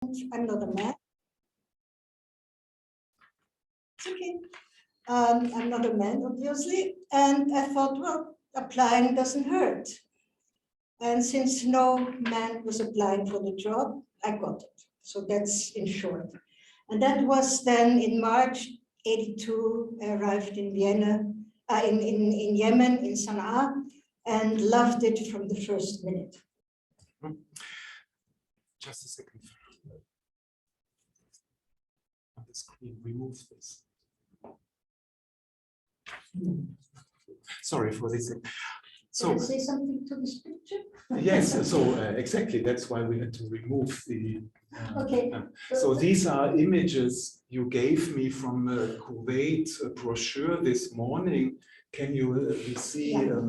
I'm not a man. It's okay. I'm not a man, obviously. And I thought, well, applying doesn't hurt. And since no man was applying for the job, I got it. So that's in short. And that was then in March 82, I arrived in Vienna, in Yemen, in Sanaa, and loved it from the first minute. Just a second. On the screen, remove this. Sorry for this. So, can I say something to this picture? Yes, so exactly, that's why we had to remove the... Okay. So these are images you gave me from a Kuwait brochure this morning. Can you see... Yeah.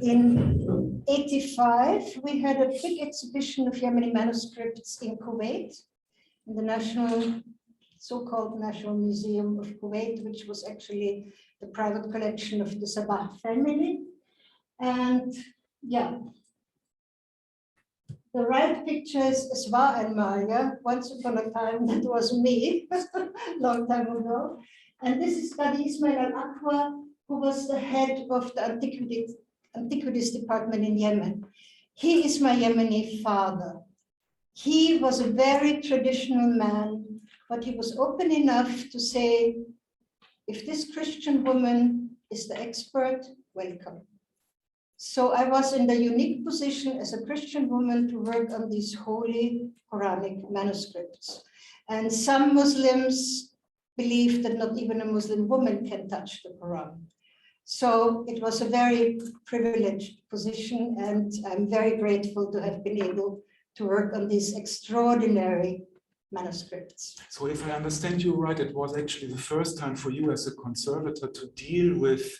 In 85, we had a big exhibition of Yemeni manuscripts in Kuwait, in the national, so-called National Museum of Kuwait, which was actually the private collection of the Sabah family. And yeah, the right picture is Swa and Maya. Once upon a time, that was me, long time ago. And this is Qadi Ismail al-Aqwa, who was the head of the antiquities department in Yemen. He is my Yemeni father. He was a very traditional man, but he was open enough to say, if this Christian woman is the expert, welcome. So I was in the unique position as a Christian woman to work on these holy Quranic manuscripts. And some Muslims believe that not even a Muslim woman can touch the Quran. So it was a very privileged position, and I'm very grateful to have been able to work on these extraordinary manuscripts. So if I understand you right, it was actually the first time for you as a conservator to deal with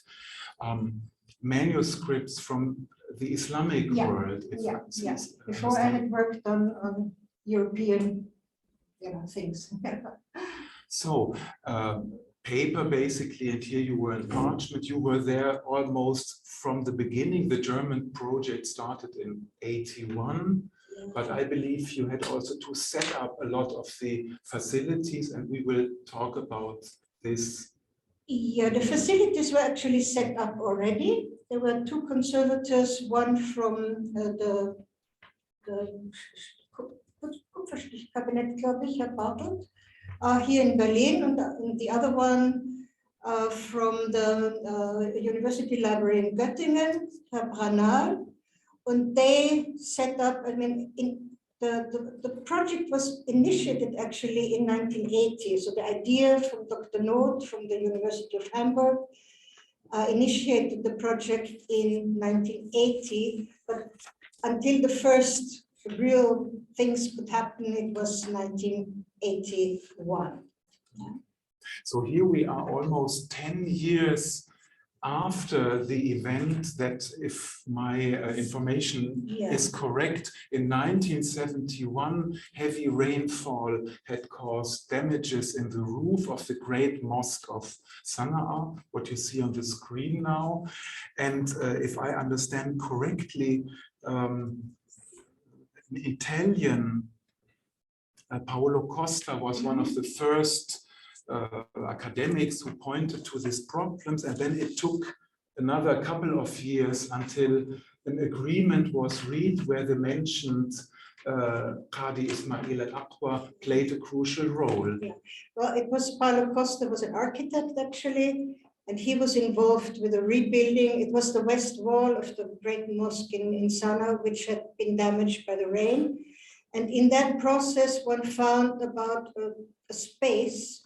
manuscripts from the Islamic world. Yeah. Before I had worked on European things. So paper basically, and here you were in parchment, you were there almost from the beginning. The German project started in 81, but I believe you had also to set up a lot of the facilities, and we will talk about this. Yeah, the facilities were actually set up already. There were two conservators, one from the Kupferstichkabinett, glaube ich, Herr Bartelt, here in Berlin, and the other one from the University Library in Göttingen, Herr Branal. And they set up, the project was initiated actually in 1980. So the idea from Dr. Noth from the University of Hamburg initiated the project in 1980, but until the first real things could happen, it was 1981. So here we are almost 10 years after the event that, if my information is correct, in 1971, heavy rainfall had caused damages in the roof of the great mosque of Sanaa, what you see on the screen now. And if I understand correctly, Italian Paolo Costa was one of the first academics who pointed to these problems, and then it took another couple of years until an agreement was reached where the mentioned Qadi Ismail al-Aqwa played a crucial role. Yeah. Well, it was Paolo Costa was an architect actually, and he was involved with the rebuilding. It was the west wall of the great mosque in Sanaa, which had been damaged by the rain. And in that process, one found about a space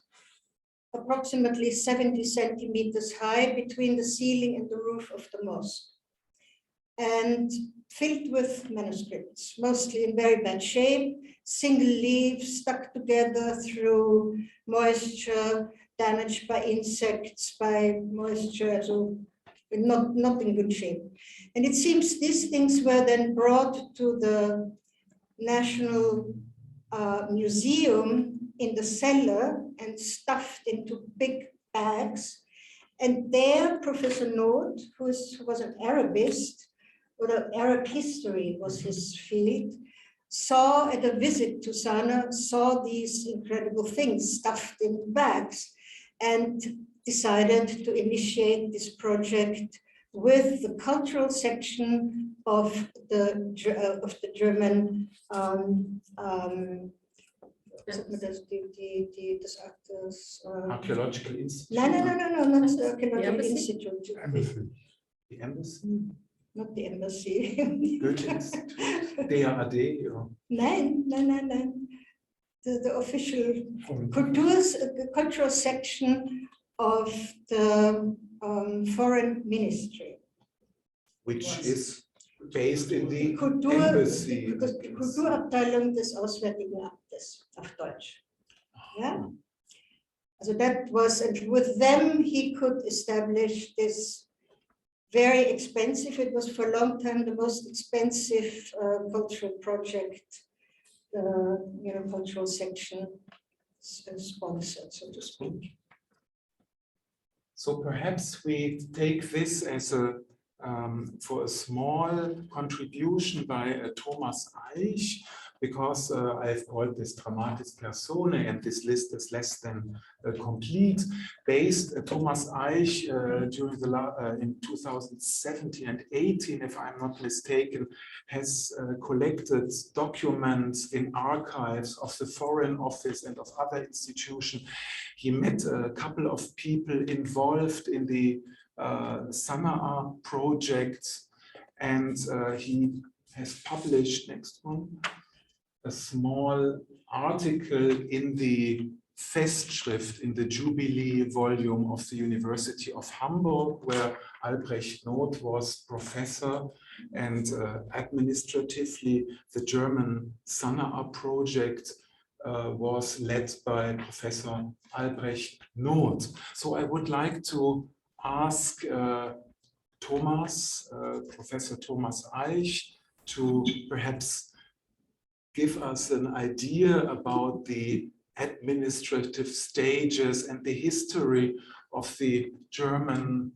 approximately 70 centimeters high between the ceiling and the roof of the mosque, and filled with manuscripts, mostly in very bad shape, single leaves stuck together through moisture, damaged by insects, by moisture, so not in good shape. And it seems these things were then brought to the National Museum in the cellar and stuffed into big bags. And there, Professor Noth, who was an Arabist, or Arab history was his field, saw at a visit to Sanaa, saw these incredible things stuffed in bags, and decided to initiate this project with the cultural section of the German Archaeological Institute. No, not the Archaeological Institute. The embassy? Not the embassy. Goethe Institute. DAAD. Nein. The official cultural section of the foreign ministry. Which is based in the embassy. Die Kulturabteilung des Auswärtigen Amtes auf Deutsch. Yeah. So that was, and with them he could establish this very expensive, it was for a long time the most expensive cultural project, cultural section sponsored, so to speak. So perhaps we take this as a for a small contribution by Thomas Eich, because I've called this Dramatis Personae, and this list is less than complete. Based Thomas Eich during in 2017 and 18, if I'm not mistaken, has collected documents in archives of the Foreign Office and of other institutions. He met a couple of people involved in the Sanaa project, and he has published, next one, a small article in the Festschrift, in the Jubilee volume of the University of Hamburg, where Albrecht Noth was professor, and administratively the German Sanaa project was led by Professor Albrecht Noth. So I would like to ask Professor Thomas Eich, to perhaps give us an idea about the administrative stages and the history of the German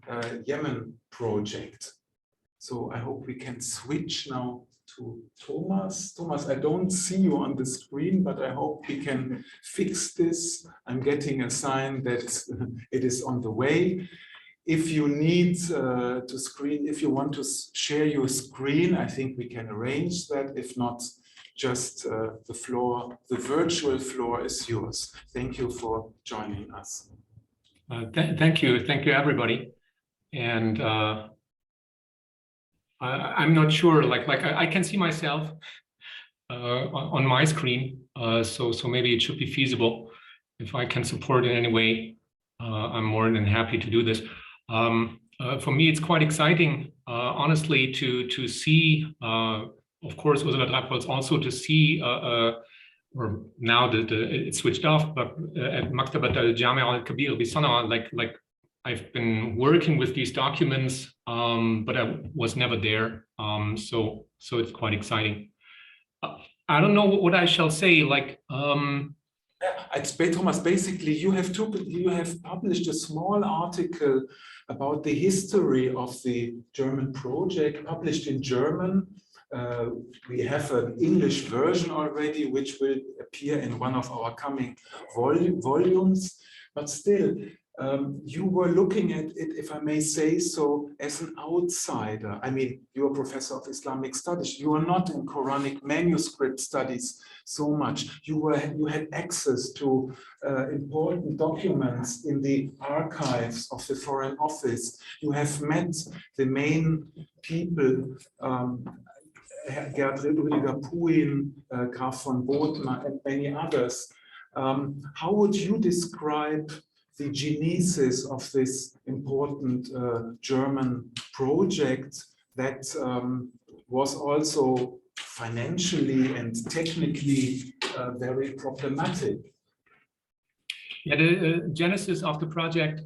Yemen project. So I hope we can switch now to Thomas. Thomas, I don't see you on the screen, but I hope we can fix this. I'm getting a sign that it is on the way. If you need if you want to share your screen, I think we can arrange that. If not, just the virtual floor is yours. Thank you for joining us. Thank you everybody. And I'm not sure, like I can see myself on my screen, so maybe it should be feasible. If I can support in any way, I'm more than happy to do this. For me, it's quite exciting, honestly, to see, of course, Ursula Dreibholz, also to see, or now that it's switched off, but at Maktabat al-Jamia al-Kabir bi-Sanaa, like I've been working with these documents, but I was never there, so it's quite exciting. I don't know what I shall say, like. Thomas, basically, you have published a small article about the history of the German project, published in German. We have an English version already, which will appear in one of our coming volumes. But still, you were looking at it, if I may say so, as an outsider. I mean, you're a professor of Islamic studies. You are not in Quranic manuscript studies so much. You had access to important documents in the archives of the Foreign Office. You have met the main people, Gerd Rüdiger Puin, Graf von Bothmer, and many others. How would you describe the genesis of this important German project that was also financially and technically very problematic? Yeah, the genesis of the project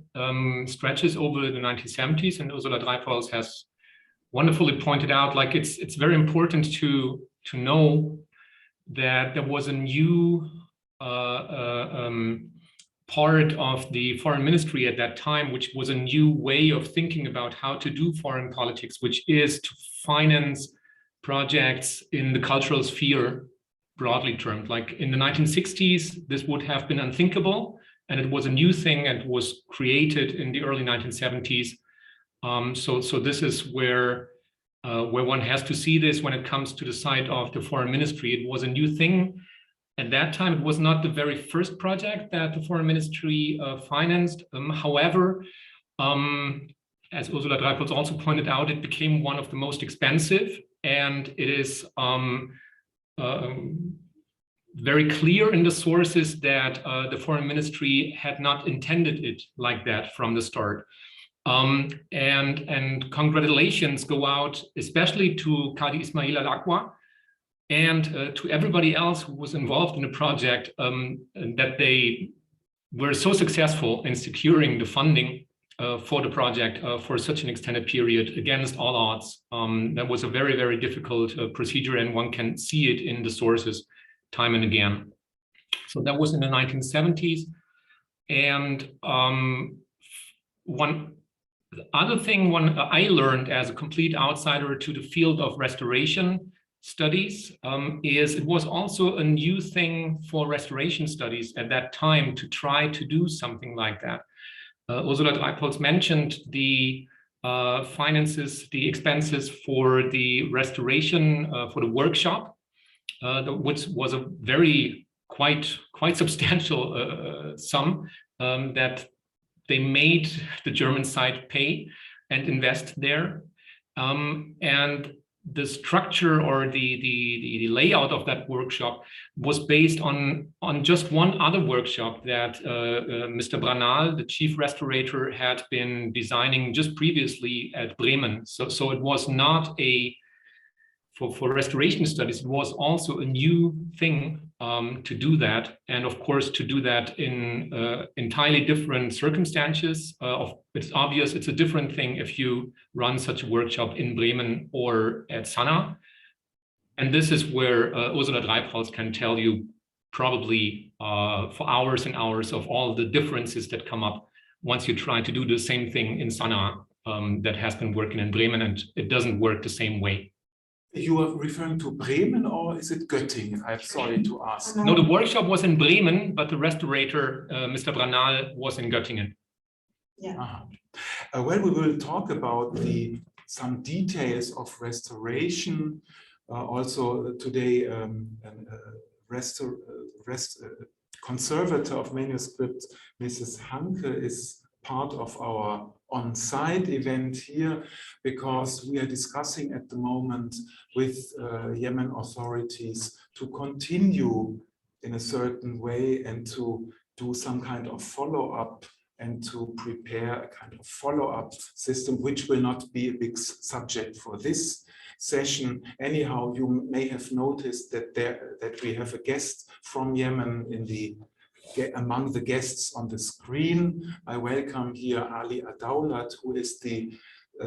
stretches over the 1970s, and Ursula Dreibholz has wonderfully pointed out, like it's very important to know that there was a new part of the foreign ministry at that time, which was a new way of thinking about how to do foreign politics, which is to finance projects in the cultural sphere, broadly termed. Like in the 1960s, this would have been unthinkable, and it was a new thing and was created in the early 1970s. So this is where one has to see this when it comes to the side of the foreign ministry. It was a new thing. At that time, it was not the very first project that the foreign ministry financed. However, as Ursula Dreibholz also pointed out, it became one of the most expensive, and it is very clear in the sources that the foreign ministry had not intended it like that from the start. And congratulations go out, especially to Kadi Ismail Al-Aqwa and to everybody else who was involved in the project, that they were so successful in securing the funding for the project for such an extended period against all odds. That was a very, very difficult procedure, and one can see it in the sources time and again. So that was in the 1970s. And one other thing I learned as a complete outsider to the field of restoration studies is it was also a new thing for restoration studies at that time to try to do something like that. Ursula Dreibholz mentioned the finances, the expenses for the restoration for the workshop, which was a very quite substantial sum that they made the German side pay and invest there. And the structure or the layout of that workshop was based on just one other workshop that Mr. Branal, the chief restorator, had been designing just previously at Bremen. So it was not for restoration studies, it was also a new thing to do that. And of course, to do that in entirely different circumstances. It's obvious it's a different thing if you run such a workshop in Bremen or at Sanaa. And this is where Ursula Dreibholz can tell you probably for hours and hours of all the differences that come up once you try to do the same thing in Sanaa that has been working in Bremen, and it doesn't work the same way. You are referring to Bremen, or is it Göttingen? I'm sorry to ask. No, the workshop was in Bremen, but the restorator, Mr. Branal, was in Göttingen. Yeah. Well, we will talk about some details of restoration. Also today, conservator of manuscripts, Mrs. Hanke, is part of our on-site event here, because we are discussing at the moment with Yemen authorities to continue in a certain way and to do some kind of follow-up and to prepare a kind of follow-up system, which will not be a big subject for this session. Anyhow, you may have noticed that we have a guest from Yemen among the guests on the screen. I welcome here Ali Adaulat, who is the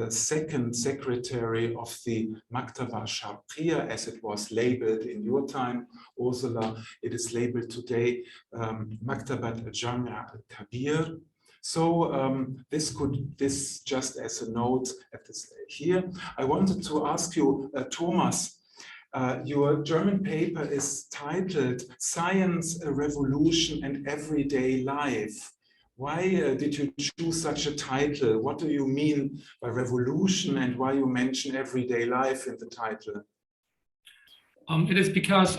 second secretary of the Maktaba Sharqiyya, as it was labeled in your time, Ursula. It is labeled today Maktabat al-Jami' al-Kabir. So this just as a note at this here. I wanted to ask you, Thomas, your German paper is titled Science, a Revolution and Everyday Life. Why did you choose such a title? What do you mean by revolution, and why you mention everyday life in the title? It is because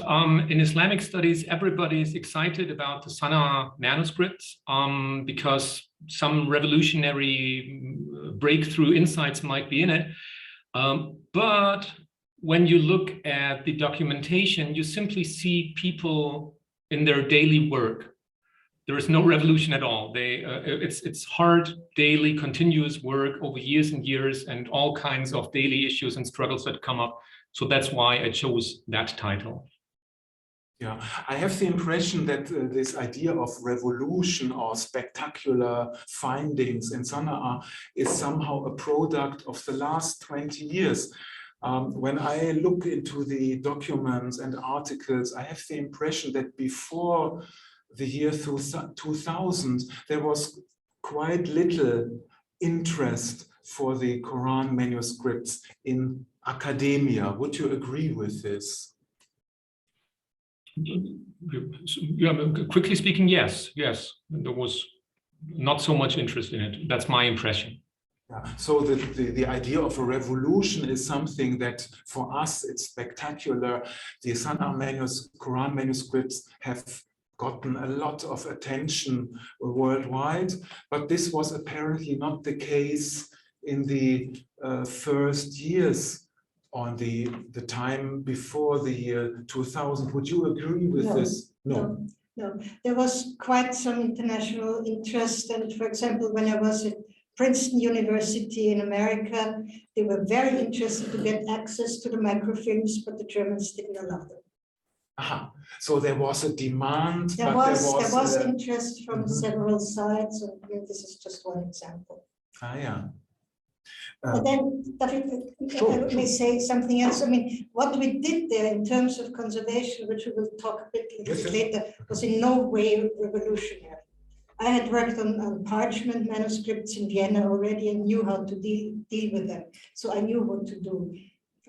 in Islamic studies, everybody is excited about the Sanaa manuscripts because some revolutionary breakthrough insights might be in it. But when you look at the documentation, you simply see people in their daily work. There is no revolution at all. It's hard, daily, continuous work over years and years, and all kinds of daily issues and struggles that come up. So that's why I chose that title. Yeah, I have the impression that this idea of revolution or spectacular findings in Sanaa is somehow a product of the last 20 years. When I look into the documents and articles, I have the impression that before the year 2000, there was quite little interest for the Quran manuscripts in academia. Would you agree with this? Yeah, quickly speaking, yes. There was not so much interest in it. That's my impression. Yeah. So the idea of a revolution is something that for us it's spectacular. The Sanaa Qur'ān manuscripts have gotten a lot of attention worldwide, but this was apparently not the case in the first years on the time before the year 2000. Would you agree with this? No. There was quite some international interest, and for example, when I was at Princeton University in America, they were very interested to get access to the microfilms, but the Germans didn't allow them. Aha. So there was a demand. There was interest from several sides, and this is just one example. Yeah. But then, I may say something else. I mean, what we did there in terms of conservation, which we will talk a bit later, was in no way revolutionary. I had worked on parchment manuscripts in Vienna already and knew how to deal with them. So I knew what to do.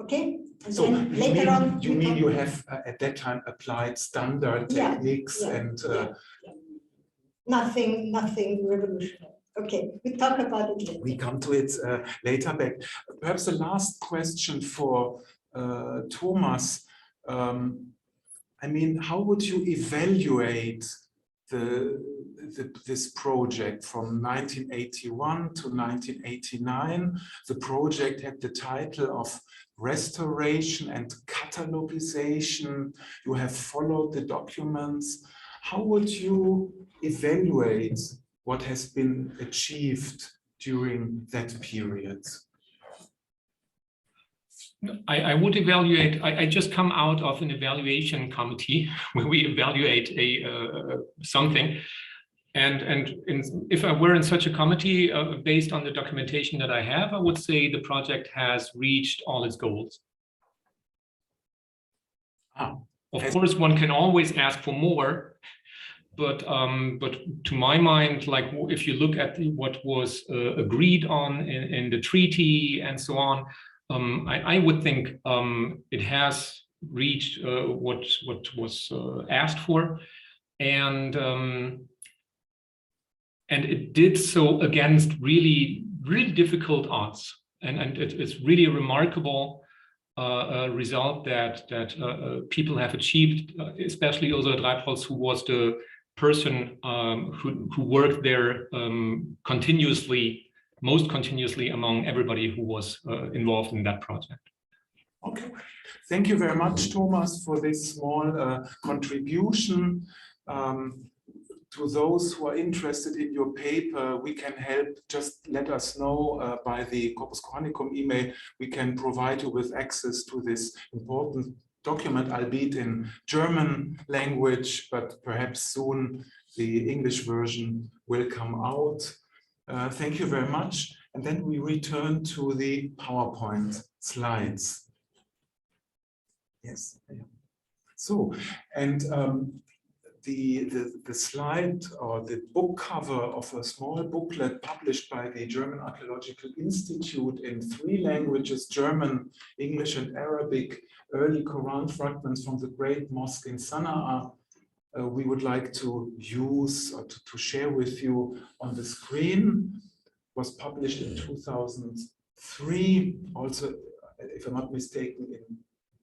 Okay? And so then later on. You mean you have at that time applied standard techniques and. Nothing revolutionary. Okay, we talk about it later. We come to it later back. Perhaps the last question for Thomas. I mean, how would you evaluate this project from 1981 to 1989? The project had the title of Restoration and Catalogization. You have followed the documents. How would you evaluate what has been achieved during that period? I would evaluate. I just come out of an evaluation committee where we evaluate something, and if I were in such a committee based on the documentation that I have, I would say the project has reached all its goals. Of course, one can always ask for more, but to my mind, like if you look at what was agreed on in the treaty and so on. I would think it has reached what was asked for, and it did so against really difficult odds, and it's really a remarkable result that people have achieved, especially Ursula Dreibholz, who was the person who worked there most continuously among everybody who was involved in that project. Okay, thank you very much, Thomas, for this small contribution. To those who are interested in your paper, we can help. Just let us know by the Corpus Coranicum email. We can provide you with access to this important document, albeit in German language, but perhaps soon the English version will come out. Thank you very much. And then we return to the PowerPoint slides. Yes. So, and the slide or the book cover of a small booklet published by the German Archaeological Institute in 3 languages, German, English, and Arabic, early Quran fragments from the Great Mosque in Sanaa. We would like to use or to share with you on the screen. It was published in 2003. Also, if I'm not mistaken,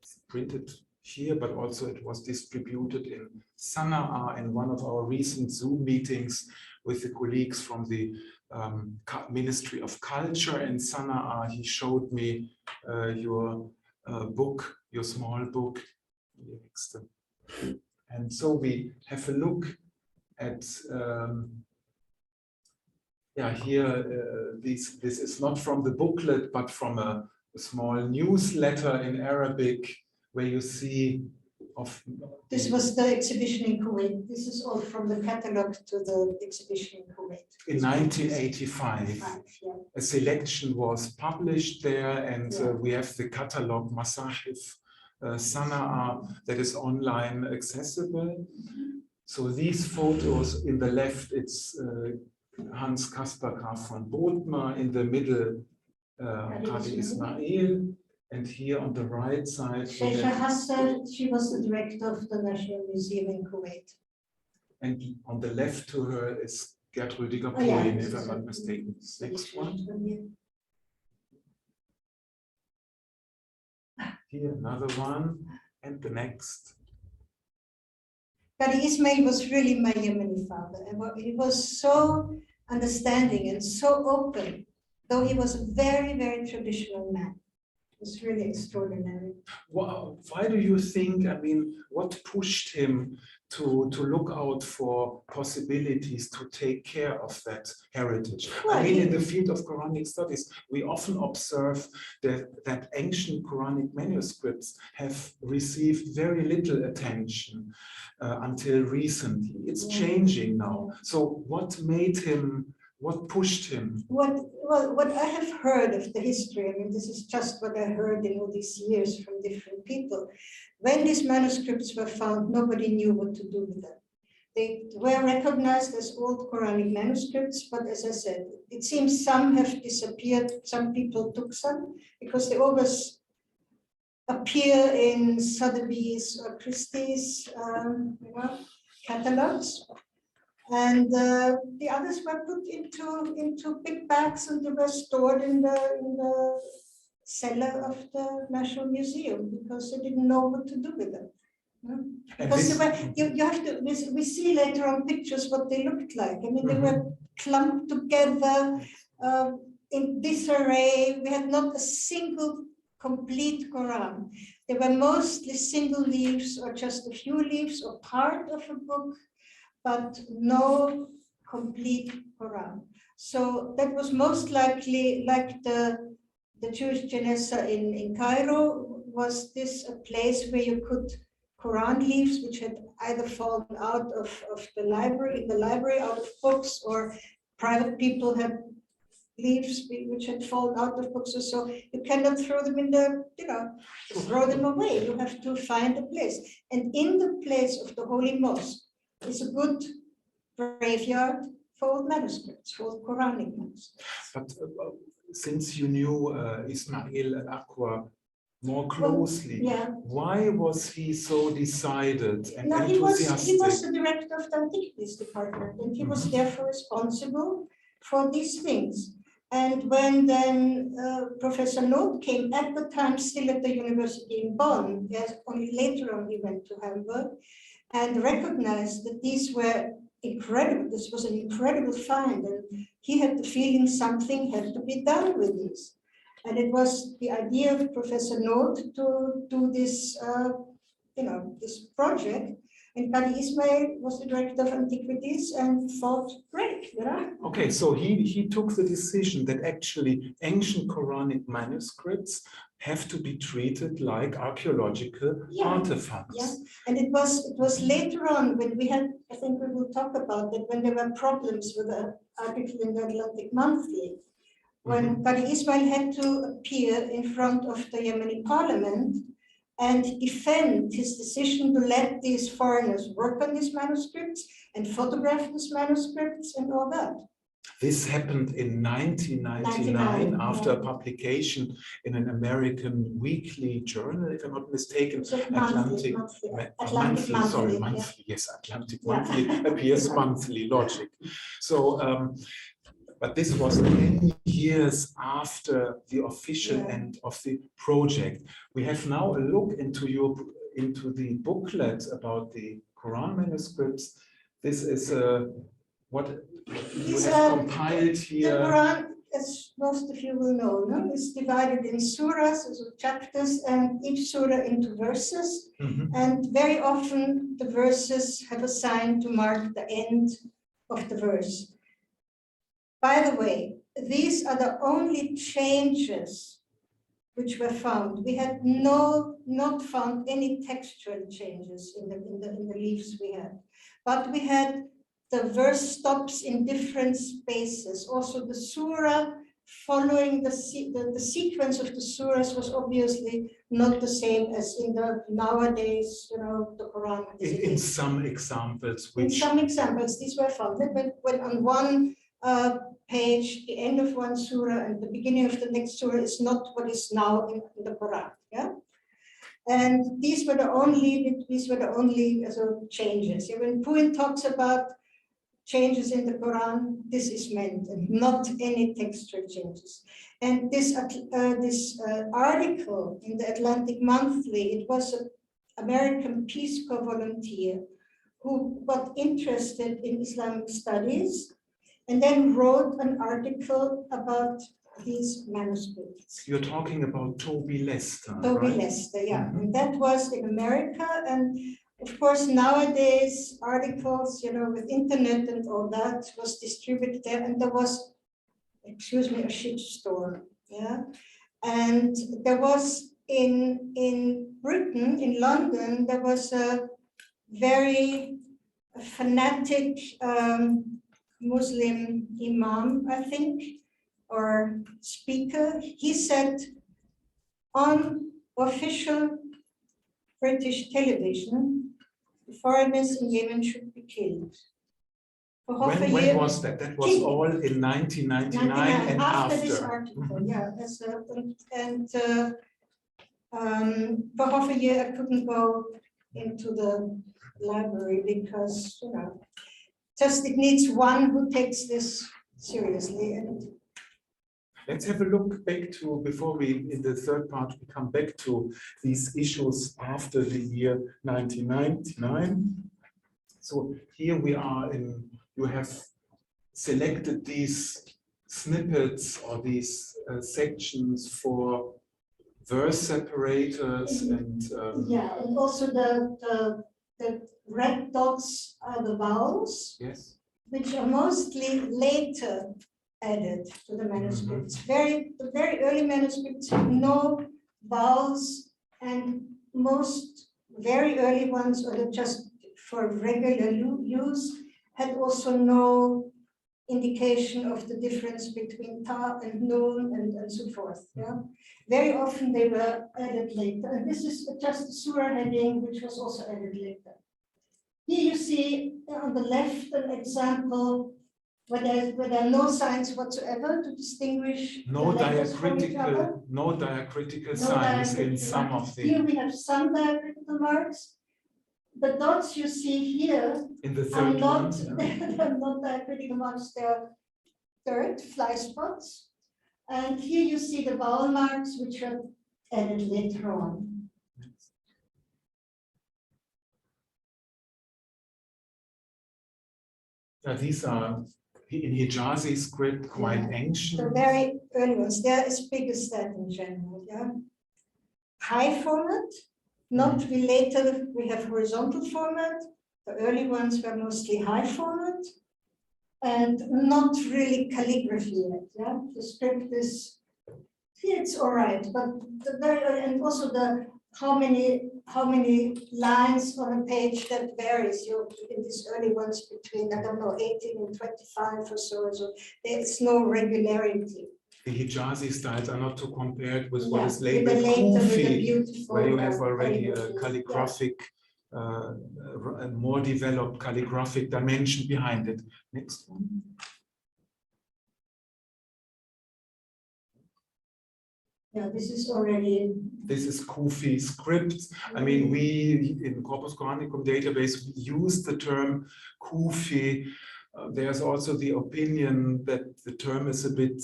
it's printed here, but also it was distributed in Sanaa in one of our recent Zoom meetings with the colleagues from the Ministry of Culture in Sanaa. He showed me your book, your small book. And so we have a look at, here, this is not from the booklet, but from a small newsletter in Arabic, where you see This was the exhibition in Kuwait. This is all from the catalog to the exhibition in Kuwait. In 1985, a selection was published there, and we have the catalog Masahif Sanaa that is online accessible. So these photos in the left, it's Hans Caspar Graf von Bodmer, in the middle Qadi Ismail, And here on the right side, Sheikha Hassan, she was the director of the National Museum in Kuwait. and on the left to her is Gertrude Digger, Oh, yeah. if I'm not mistaken. Next one. Here another one, and the next. Qadi Ismail was really my Yemeni father. And he was so understanding and so open, though he was a very, very traditional man. It was really extraordinary. Wow. Why do you think, I mean, what pushed him to look out for possibilities to take care of that heritage? Well, I mean, in the field of Quranic studies, we often observe that ancient Quranic manuscripts have received very little attention until recently. It's changing now. So what made him, what pushed him? What I have heard of the history, I mean, this is just what I heard in all these years from different people. When these manuscripts were found, nobody knew what to do with them. They were recognized as old Quranic manuscripts, but as I said, it seems some have disappeared. Some people took some because they always appear in Sotheby's or Christie's catalogs. And the others were put into big bags and they were stored in the cellar of the National Museum because they didn't know what to do with them. Because they were, you have to, we see later on pictures what they looked like. I mean, they were clumped together in disarray. We had not a single complete Quran. They were mostly single leaves or just a few leaves or part of a book, but no complete Quran. So that was most likely like the Jewish Genesa in Cairo. Was this a place where you could Quran leaves which had either fallen out of the library, out of books, or private people had leaves which had fallen out of books or so. You cannot throw them in the, throw them away. You have to find a place. And in the place of the Holy Mosque is a good graveyard for old manuscripts, for old Quranic manuscripts. But since you knew Ismail al-Aqwa more closely, why was he so decided and enthusiastic? He was the director of the Antiquities department, and he was therefore responsible for these things. And when then Professor Noth came at the time still at the university in Bonn, yes, only later on he went to Hamburg, and recognized that these were incredible. This was an incredible find, and he had the feeling something had to be done with these. And it was the idea of Professor Noth to do this, this project. And Qadi Ismail was the director of Antiquities and thought, great, Okay, so he took the decision that actually ancient Quranic manuscripts have to be treated like archaeological artifacts. Yeah, and it was later on when we had, I think we will talk about that, when there were problems with the article in the Atlantic Monthly, when Qadi Ismail had to appear in front of the Yemeni parliament and defend his decision to let these foreigners work on these manuscripts and photograph these manuscripts and all that. This happened in 1999 after a publication in an American weekly journal, if I'm not mistaken. Atlantic Monthly appears monthly, logic. So, but this was 10 years after the official end of the project. We have now a look into the booklet about the Quran manuscripts. This is what you have compiled here. The Quran, as most of you will know, is divided in surahs, so chapters, and each surah into verses. And very often the verses have a sign to mark the end of the verse. By the way, these are the only changes which were found. We had not found any textual changes in the leaves we had, but we had the verse stops in different spaces. Also, the surah following the sequence of the surahs was obviously not the same as in the nowadays, the Quran. In some examples, in some examples, these were found. When on one page, the end of one surah and the beginning of the next surah is not what is now in the Quran. Yeah, and these were the only changes. When Puin talks about changes in the Quran, this is meant, and not any textual changes. And this article in the Atlantic Monthly, it was an American Peace Corps volunteer who got interested in Islamic studies and then wrote an article about these manuscripts. You're talking about Toby Lester, Toby right? Lester, yeah. Mm-hmm. And that was in America. And of course, nowadays, articles, with internet and all that was distributed there. And there was, excuse me, a shitstorm, yeah. And there was in Britain, in London, there was a very fanatic Muslim imam, I think, or speaker. He said on official British television, foreigners in Yemen should be killed. For half a year. When was that? That was all in 1999 and after. This article, yeah. For half a year, I couldn't go into the library because, just it needs one who takes this seriously. And let's have a look back to, before we, in the third part, we come back to these issues after the year 1999. So here we are you have selected these snippets or these sections for verse separators and yeah, and also the red dots are the vowels, yes, which are mostly later added to the manuscripts. The very early manuscripts had no vowels, and most very early ones, or just for regular use, had also no indication of the difference between ta and nun and so forth. Yeah? Very often they were added later. And this is just a surah heading, which was also added later. Here you see on the left an example where there are no signs whatsoever to distinguish no the letters from each other. diacritical signs in some of the. Here we have some diacritical marks. The dots you see here in the are third not, one, they're not diacritical marks, they're dirt, fly spots. And here you see the vowel marks, which are added later on. These are in Hijazi script quite ancient. The very early ones, they're as big as that in general. Yeah, high format. Not later, we have horizontal format. The early ones were mostly high format and not really calligraphy yet. Yeah, the script is, it's all right, but the very early, and also the how many lines on a page, that varies. In these early ones between, I don't know, 18 and 25 or so. So there's no regularity. The Hijazi styles are not to compare it with what is With labeled Kufi, where you have already a calligraphic, a more developed calligraphic dimension behind it. Next one. Yeah, this is already. This is Kufi script. I mean, we in Corpus Coranicum database we use the term Kufi. There's also the opinion that the term is a bit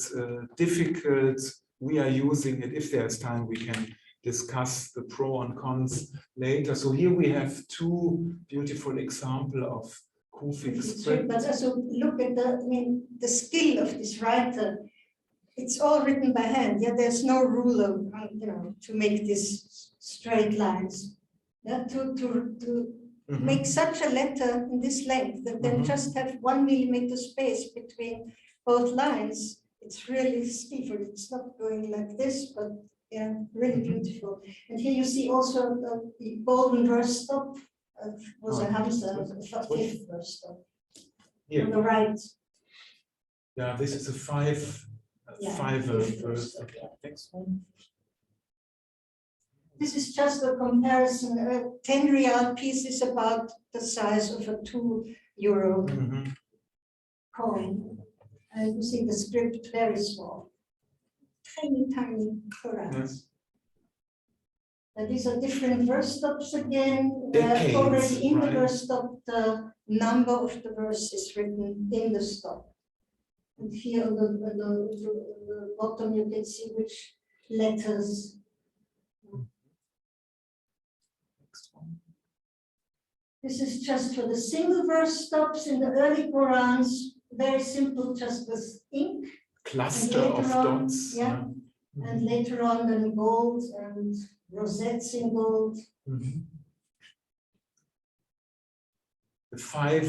difficult. We are using it. If there's time, we can discuss the pro and cons later. So here we have two beautiful examples of Kufi script. But also look at the skill of this writer. It's all written by hand. Yeah, there's no ruler, to make these straight lines. Yeah, to make such a letter in this length that then just have 1 millimeter space between both lines. It's really skillful. It's not going like this, but yeah, really beautiful. And here you see also the golden verse stop was a Hamza, a fifth verse stop. Here. On the right. Yeah, this is a five verse. Next one. This is just a comparison. A 10 real piece is about the size of a €2 coin. And you see the script very small. Tiny, tiny Qurans. Yes. And these are different verse stops again. Decades, Already in the right? verse stop, the number of the verse is written in the stop. And here on the bottom, you can see which letters. Next one. This is just for the single verse stops in the early Qurans. Very simple, just with ink. Cluster of dots. Yeah. And later on, then gold and rosettes in gold. The five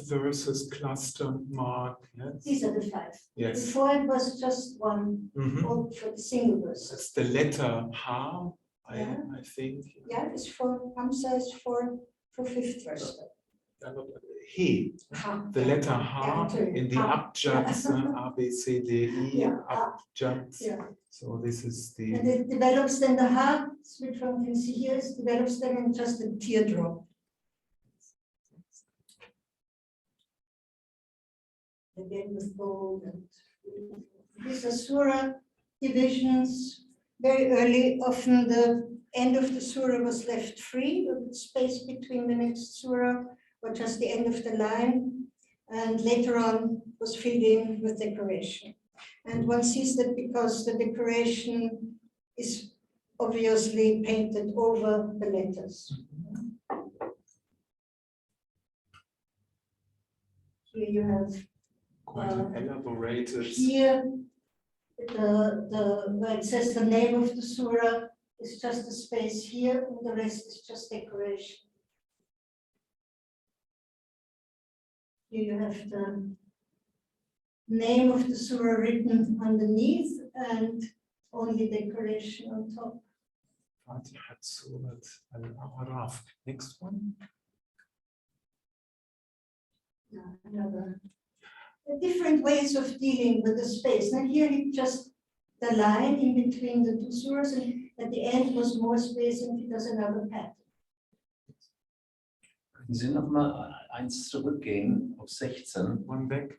verses cluster mark. Yes. These are the five. Yes. Before it was just one, all for the single verse. That's the letter Ha, Yeah. I think. Yeah, it's for Hamza is for fifth verse. He, Ha. the letter Ha in the Ha. abjads, A, B, C, D, E, Yeah. abjads. Yeah. So this is the. And it develops then the Ha, which one can see here, is develops then in just a teardrop. Again with gold and these are surah divisions. Very early, often the end of the surah was left free, with space between the next surah, or just the end of the line, and later on was filled in with decoration. And one sees that because the decoration is obviously painted over the letters. Here you have Quite an elaborated. here, where it says the name of the surah is just a space here, and the rest is just decoration. Here you have the name of the surah written underneath and only decoration on top. Fatihat Surat Al-A'raf. Next one. Another. Different ways of dealing with the space. And here it's just the line in between the two surahs, and at the end was more space, and it does another pattern. Können Sie noch mal eins zurückgehen auf 16? One back.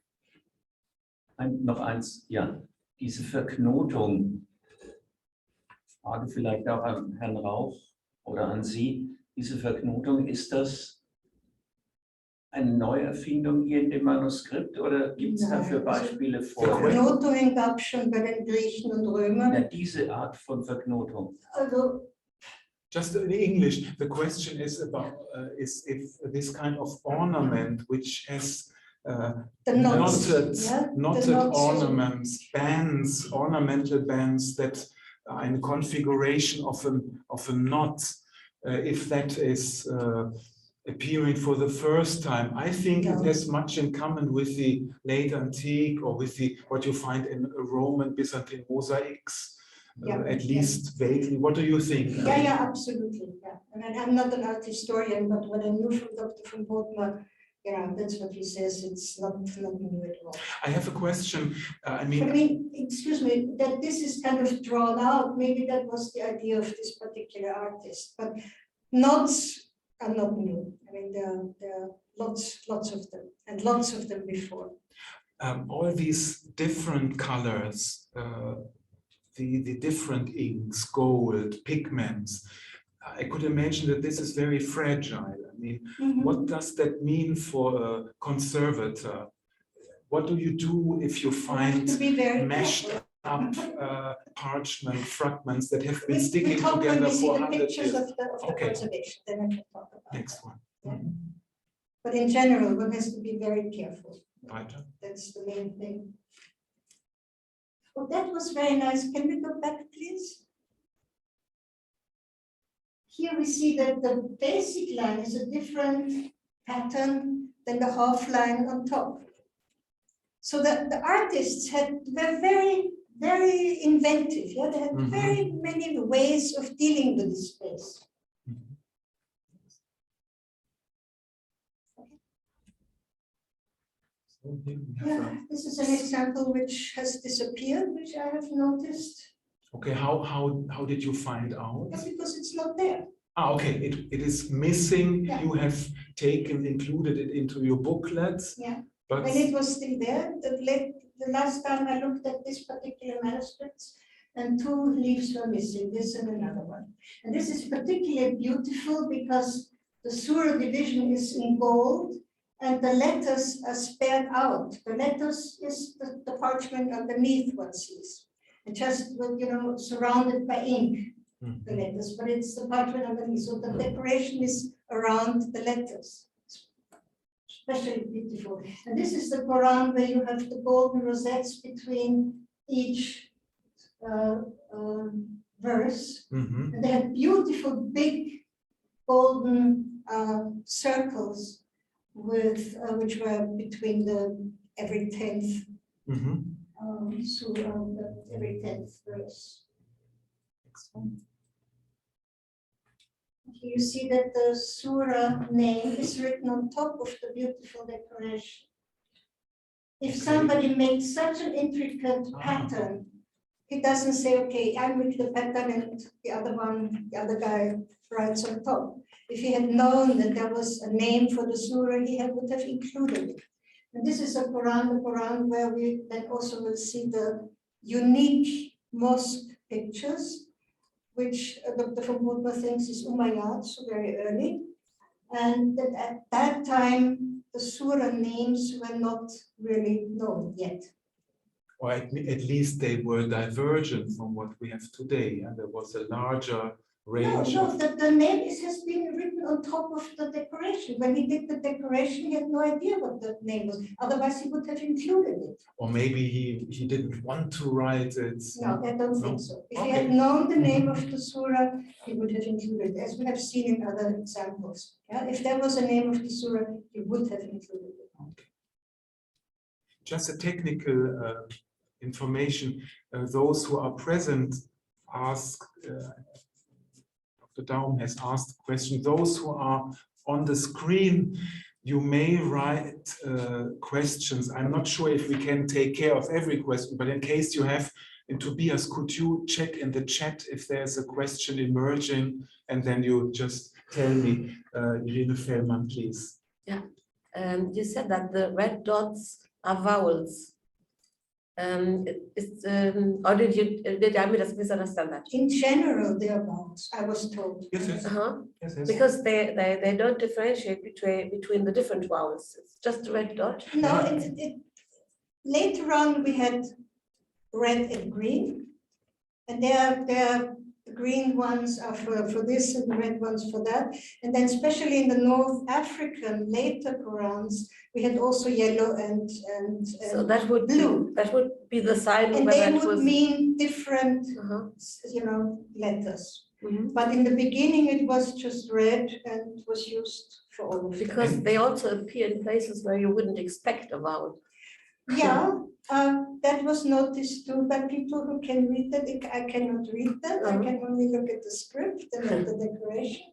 Noch eins, ja. Diese Verknotung. Frage vielleicht auch an Herrn Rauch oder an Sie. Diese Verknotung, ist das eine Neuerfindung hier in dem Manuskript oder gibt es dafür Beispiele vorher? Verknotungen gab es schon bei den Griechen und Römern. Ja, diese Art von Verknotung. Also, just in English, the question is about is if this kind of ornament which has the knots, knotted ornaments, bands, ornamental bands that are in configuration of a knot, if that is appearing for the first time. I think it has much in common with the late antique or with the what you find in Roman Byzantine mosaics, at least vaguely. What do you think? Yeah, absolutely. Yeah. And I'm not an art historian, but what I knew from Dr. von Bodmer, that's what he says. It's not new at all. I have a question. I mean, excuse me, that this is kind of drawn out. Maybe that was the idea of this particular artist, but knots are not new. I mean, there are lots of them, and lots of them before. All these different colors, the different inks, gold, pigments, I could imagine that this is very fragile. I mean, what does that mean for a conservator? What do you do if you find meshed up parchment fragments that have been sticking together for 100 years? Of the conservation, then I can talk about Next one. Yeah. But in general, one has to be very careful. Right. That's the main thing. Well, that was very nice. Can we go back, please? Here we see that the basic line is a different pattern than the half line on top. So the artists were very, very inventive. Yeah, they had very many ways of dealing with this space. Yeah, this is an example which has disappeared, which I have noticed. Okay, how did you find out? Yeah, because it's not there. Okay, it is missing. Yeah. You have included it into your booklet, But when it was still there, the last time I looked at this particular manuscripts, and 2 leaves were missing, this and another one. And this is particularly beautiful because the Surah division is in gold and the letters are spared out. The letters is the parchment underneath one sees. And just, you know, surrounded by ink, the letters, but it's the parchment underneath. So the decoration is around the letters. Especially beautiful. And this is the Quran where you have the golden rosettes between each verse. And they have beautiful big golden circles with which were between every 10th surah, every 10th verse. You see that the surah name is written on top of the beautiful decoration. If somebody makes such an intricate pattern, he doesn't say, okay, I make the pattern and the other guy writes on top. If he had known that there was a name for the surah, he would have included it. And this is the Quran where we then also will see the unique mosque pictures, which Dr. von Budmer thinks is Umayyad, so very early. And that at that time, the surah names were not really known yet. Or at least they were divergent from what we have today. And there was a larger range. No, the name has been written on top of the decoration. When he did the decoration, he had no idea what the name was. Otherwise, he would have included it. Or maybe he didn't want to write it. No, I don't think so. If he had known the name of the surah, he would have included it, as we have seen in other examples. Yeah? If there was a name of the surah, he would have included it. Okay. Just a technical information. Those who are present ask. Dr. Daum has asked a question. Those who are on the screen, you may write questions. I'm not sure if we can take care of every question, but in case you have, and Tobias, could you check in the chat if there's a question emerging, and then you just tell me, Irene Fellmann, please. Yeah, you said that the red dots are vowels. Or did I misunderstand that? In general, they are vowels, I was told. Yes, yes. Yes, yes. Because they don't differentiate between the different vowels. It's just a red dot. No, later on we had red and green, and the green ones are for this and the red ones for that. And then especially in the North African later Qurans, we had also yellow and so that would blue. That would be the sign. And they would mean different, you know, letters. But in the beginning, it was just red and was used for all of them. Because they also appear in places where you wouldn't expect a vowel. Yeah, that was noticed too by people who can read that. I cannot read that. I can only look at the script and at the decoration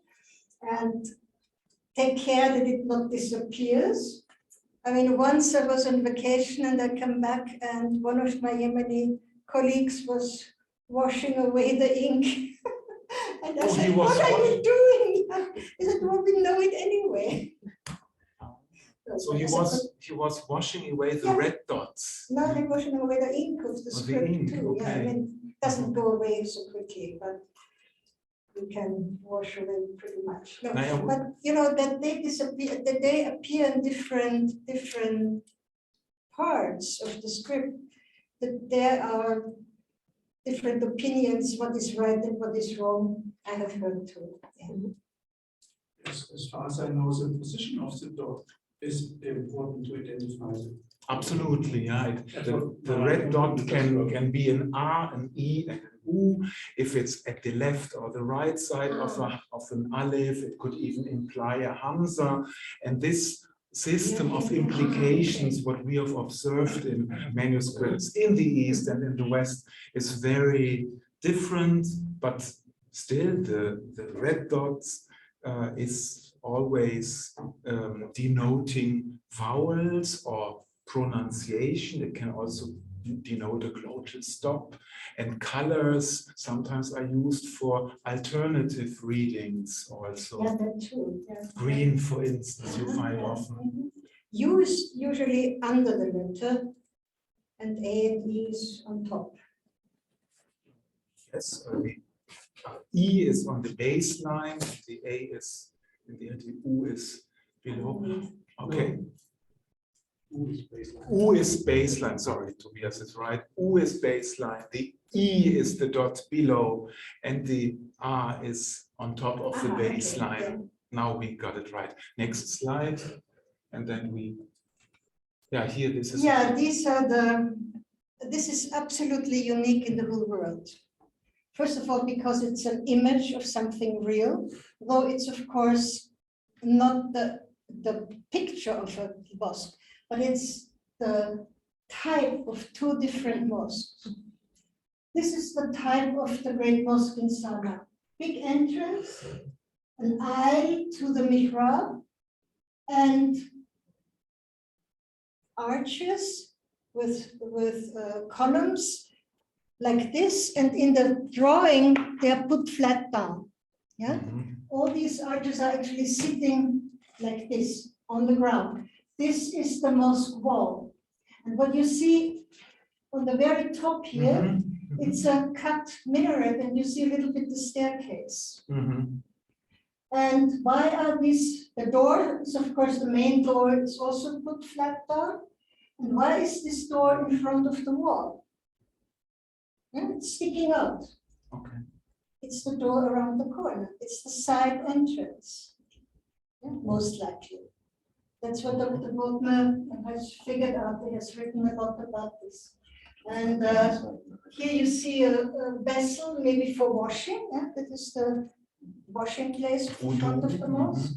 and take care that it not disappears. I mean, once I was on vacation and I come back and one of my Yemeni colleagues was washing away the ink. And I said, what are you doing? He said, well, we know it anyway. So he was washing away the red dots. No, he washing away the ink of the script too. Okay. Yeah, I mean, it doesn't go away so quickly, but you can wash away pretty much. No, but you know that they disappear, that they appear in different parts of the script. That there are different opinions, what is right and what is wrong. I have heard too. Yeah. As far as I know, the position of the dot is important to identify it. Absolutely, yeah. The red dot can be an R, an E, and an U. If it's at the left or the right side of an aleph, it could even imply a hamza. And this system of implications, what we have observed in manuscripts in the East and in the West, is very different, but still the red dots is always denoting vowels or pronunciation. It can also denote a glottal stop, and colors sometimes are used for alternative readings also. Yeah, that's true. Yeah. Green, for instance, you find often. U is usually under the letter, and A and E is on top. Yes, the E is on the baseline, the A is in the end, the U is below. Okay. Who is baseline? U is baseline, sorry, Tobias is right. U is baseline, the E is the dot below, and the R is on top of the baseline. Okay, yeah. Now we got it right. Next slide. And then yeah, here this is. Yeah, this is absolutely unique in the whole world. First of all, because it's an image of something real, though it's of course not the picture of a mosque, but it's the type of two different mosques. This is the type of the great mosque in Sanaa. Big entrance, an aisle to the mihrab, and arches with columns like this, and in the drawing they are put flat down. Yeah, all these arches are actually sitting like this on the ground. This is the mosque wall, and what you see on the very top here, it's a cut minaret, and you see a little bit the staircase. And why are these? The door is, of course, the main door is also put flat down. And why is this door in front of the wall? And it's sticking out. Okay. It's the door around the corner. It's the side entrance, most likely. That's what Dr. Bodmer has figured out. He has written a lot about this. And here you see a vessel, maybe for washing. That is the washing place in front of the mosque.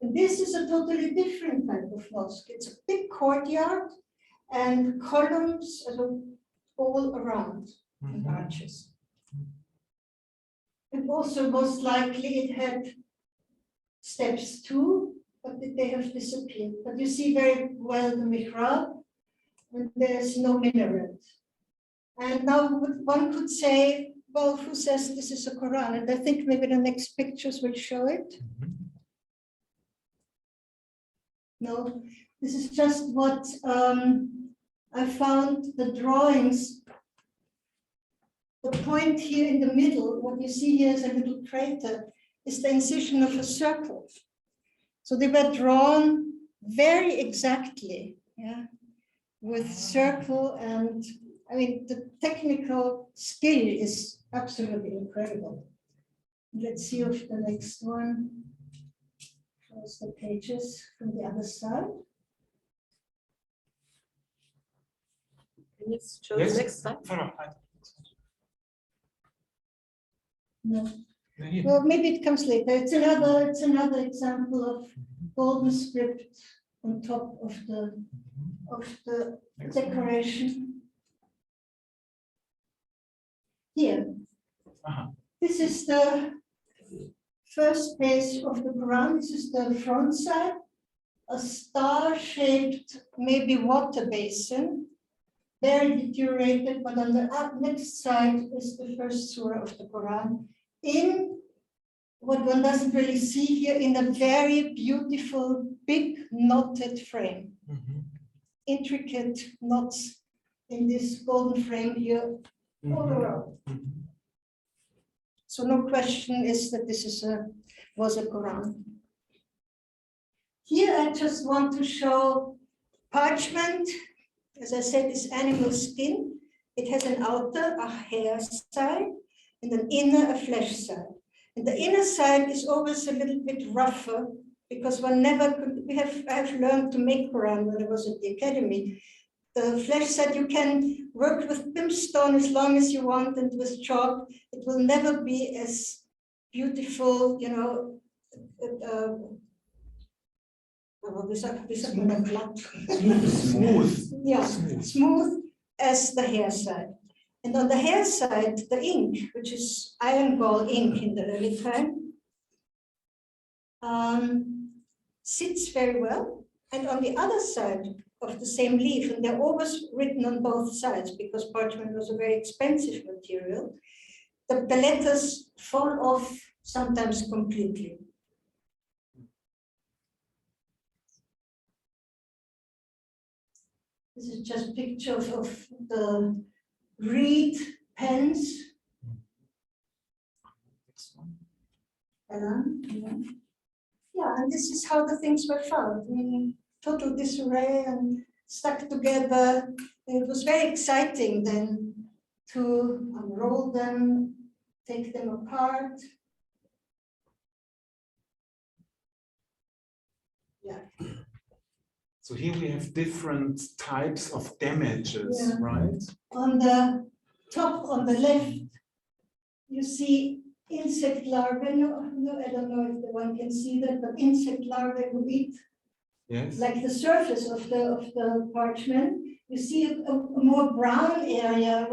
And this is a totally different type of mosque. It's a big courtyard and columns all around and arches. And also most likely it had steps too, but they have disappeared. But you see very well the mihrab, and there's no minaret. And now one could say, well, who says this is a Quran? And I think maybe the next pictures will show it. No, this is just what I found, the drawings. The point here in the middle, what you see here is a little crater, is the incision of a circle. So they were drawn very exactly, yeah, with circle, and I mean, the technical skill is absolutely incredible. Let's see if the next one shows the pages from the other side. Can you show the next slide? No. Well, maybe it comes later. It's another example of golden script on top of the decoration. Here, this is the first page of the Quran. This is the front side, a star-shaped, maybe water basin, very deteriorated, but on the next side is the first surah of the Quran, in what one doesn't really see here, in a very beautiful, big knotted frame. Intricate knots in this golden frame here all around. So no question is that this was a Quran. Here I just want to show parchment. As I said, it's animal skin. It has an outer, a hair side, and an inner, a flesh side. And the inner side is always a little bit rougher, because one never could, I have learned to make Quran when I was at the academy. The flesh side, you can work with brimstone as long as you want, and with chalk, it will never be as beautiful, you know, Smooth. Yeah, smooth as the hair side. And on the hair side, the ink, which is iron gall ink in the early time, sits very well. And on the other side of the same leaf, and they're always written on both sides because parchment was a very expensive material, the letters fall off sometimes completely. This is just a picture of the reed pens. Yeah, and this is how the things were found. I mean, total disarray and stuck together. It was very exciting then to unroll them, take them apart. Yeah. So here we have different types of damages, Yeah. right? On the top, on the left, you see insect larvae. No, I don't know if the one can see that, but insect larvae who eat, Yes. like the surface of the parchment. You see a more brown area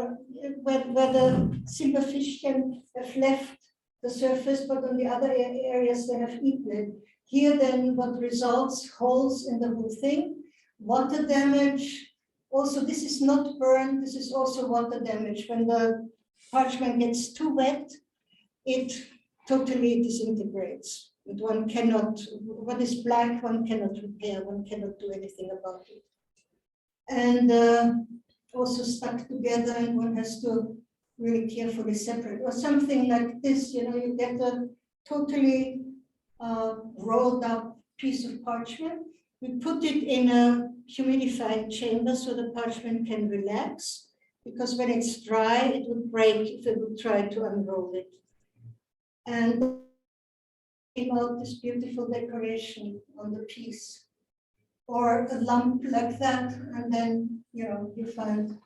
where the silver fish can have left the surface, but on the other areas they have eaten it. Here then what results, holes in the whole thing, water damage. Also, this is not burned, this is also water damage. When the parchment gets too wet, it totally disintegrates. And one cannot, what is black, one cannot repair, one cannot do anything about it. And also stuck together, and one has to really carefully separate. Or something like this, you know, you get a totally rolled up piece of parchment. We put it in a humidified chamber so the parchment can relax, because when it's dry, it would break if it would try to unroll it. And came out this beautiful decoration on the piece, or a lump like that, and then you find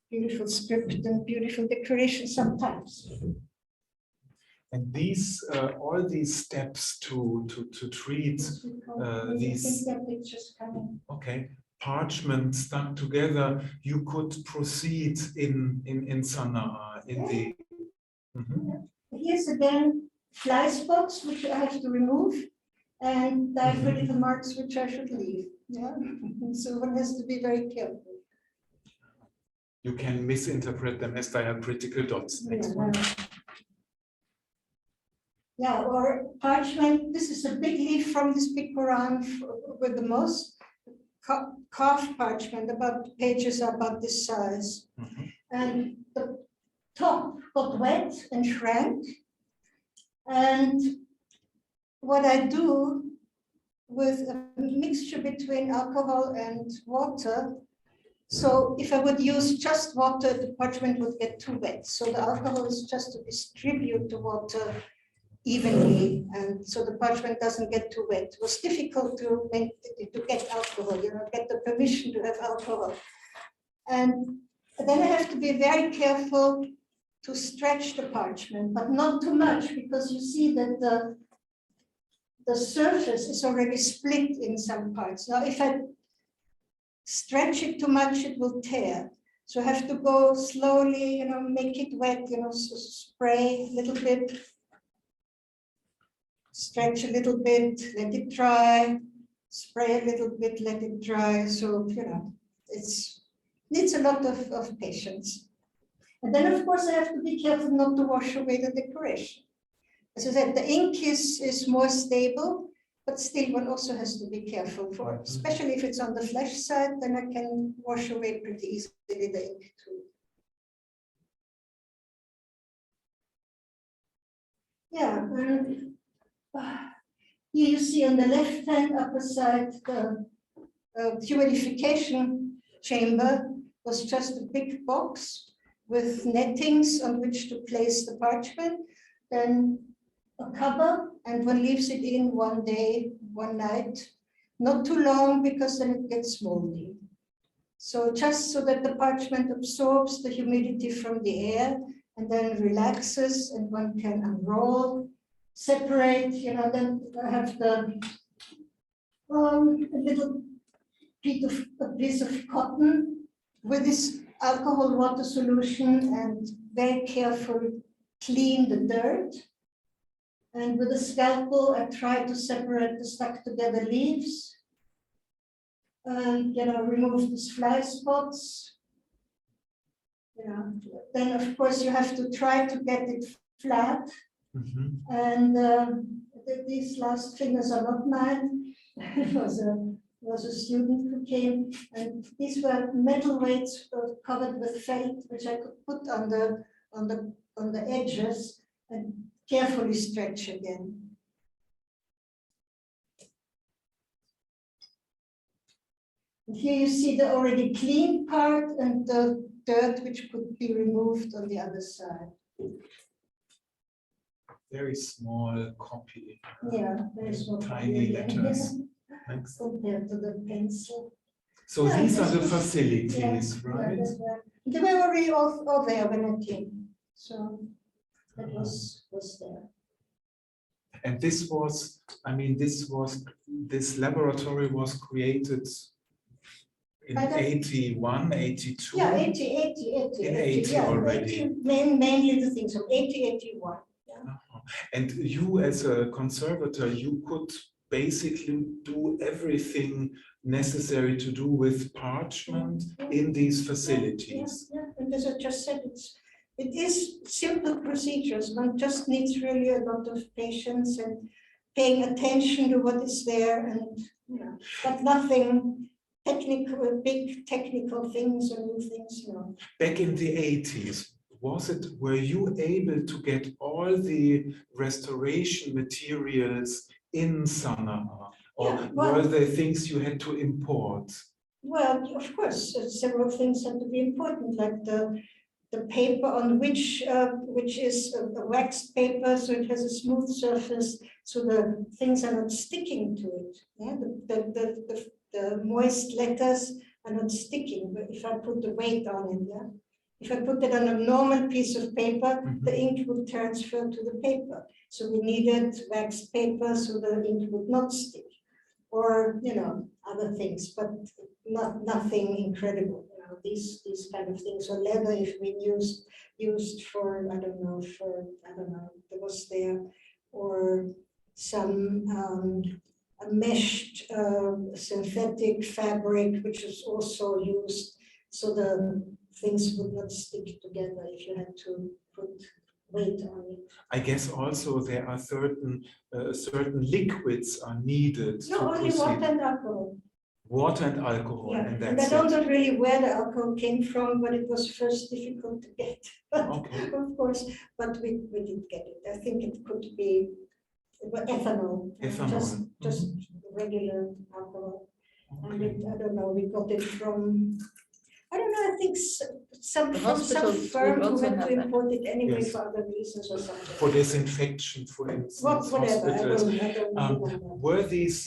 beautiful script and beautiful decoration sometimes. And these, all these steps to treat these, okay, parchment stuck together, you could proceed in Sanaa, in the. Here's again fly spots which I have to remove, and diacritical marks which I should leave. Yeah, so one has to be very careful. You can misinterpret them as diacritical dots. Next one. Yeah, or parchment. This is a big leaf from this big Quran with the most carved parchment. About pages are about this size, and the top got wet and shrank. And what I do with a mixture between alcohol and water. So if I would use just water, the parchment would get too wet. So the alcohol is just to distribute the water evenly, and so the parchment doesn't get too wet. It was difficult to get alcohol, get the permission to have alcohol. And then I have to be very careful to stretch the parchment, but not too much, because you see that the surface is already split in some parts. Now, if I stretch it too much, it will tear. So I have to go slowly, make it wet, spray a little bit, stretch a little bit, let it dry, spray a little bit, let it dry. So, it needs a lot of patience. And then, of course, I have to be careful not to wash away the decoration. As I said, the ink is more stable, but still one also has to be careful for it, especially if it's on the flesh side, then I can wash away pretty easily the ink too. Yeah, and here you see on the left-hand upper side, the humidification chamber was just a big box with nettings on which to place the parchment, then a cover, and one leaves it in one day, one night, not too long because then it gets moldy. So just so that the parchment absorbs the humidity from the air and then relaxes, and one can unroll, separate, then I have the a little piece of cotton with this alcohol water solution, and very carefully clean the dirt. And with a scalpel, I try to separate the stuck together leaves, and remove these fly spots. Then of course you have to try to get it flat. And these last fingers are not mine. It was was a student who came, and these were metal weights covered with felt, which I could put on the edges and carefully stretch again. And here you see the already clean part and the dirt which could be removed on the other side. Very small copy. Yeah, very small. Tiny letters. Thanks. Compared to the pencil. So Yeah, these are the was- facilities, right? They were already all there when I came, so that was there. And this was, I mean, this laboratory was created in By the- 81, 82. Yeah, 80, In 80 yeah, already. 80, mainly the things of 80, 81. Uh-huh. And you as a conservator, you could basically do everything necessary to do with parchment in these facilities. Yeah, and as I just said, it is simple procedures. One just needs really a lot of patience and paying attention to what is there, and but nothing technical, big technical things or new things. No. Back in the 80s, were you able to get all the restoration materials in Sanaa? Or Yeah, well- were there things you had to import? Well, of course, several things have to be important, like the paper on which is a waxed paper, so it has a smooth surface, so the things are not sticking to it. Yeah, the moist letters are not sticking. But if I put the weight on it, yeah, if I put it on a normal piece of paper, the ink would transfer to the paper. So we needed waxed paper so the ink would not stick, or other things, but nothing incredible. These kind of things, or leather if we used for I don't know, there was there, or some a meshed synthetic fabric which was also used, so the things would not stick together if you had to put weight on it. I guess also there are certain liquids are needed. No, to only proceed. water and alcohol. Water and alcohol, Yeah, and and I that's don't it. know really where the alcohol came from, but it was first difficult to get. Okay. Of course, but we did get it. I think it could be ethanol. Ethanol. Just regular alcohol. And Okay. I don't know, we got it from, I don't know, I think some The from some hospitals firm would who also had have to that. import it anyway Yes. for other reasons or something. For disinfection, for instance, Whatever, I hospitals. don't remember. Were these,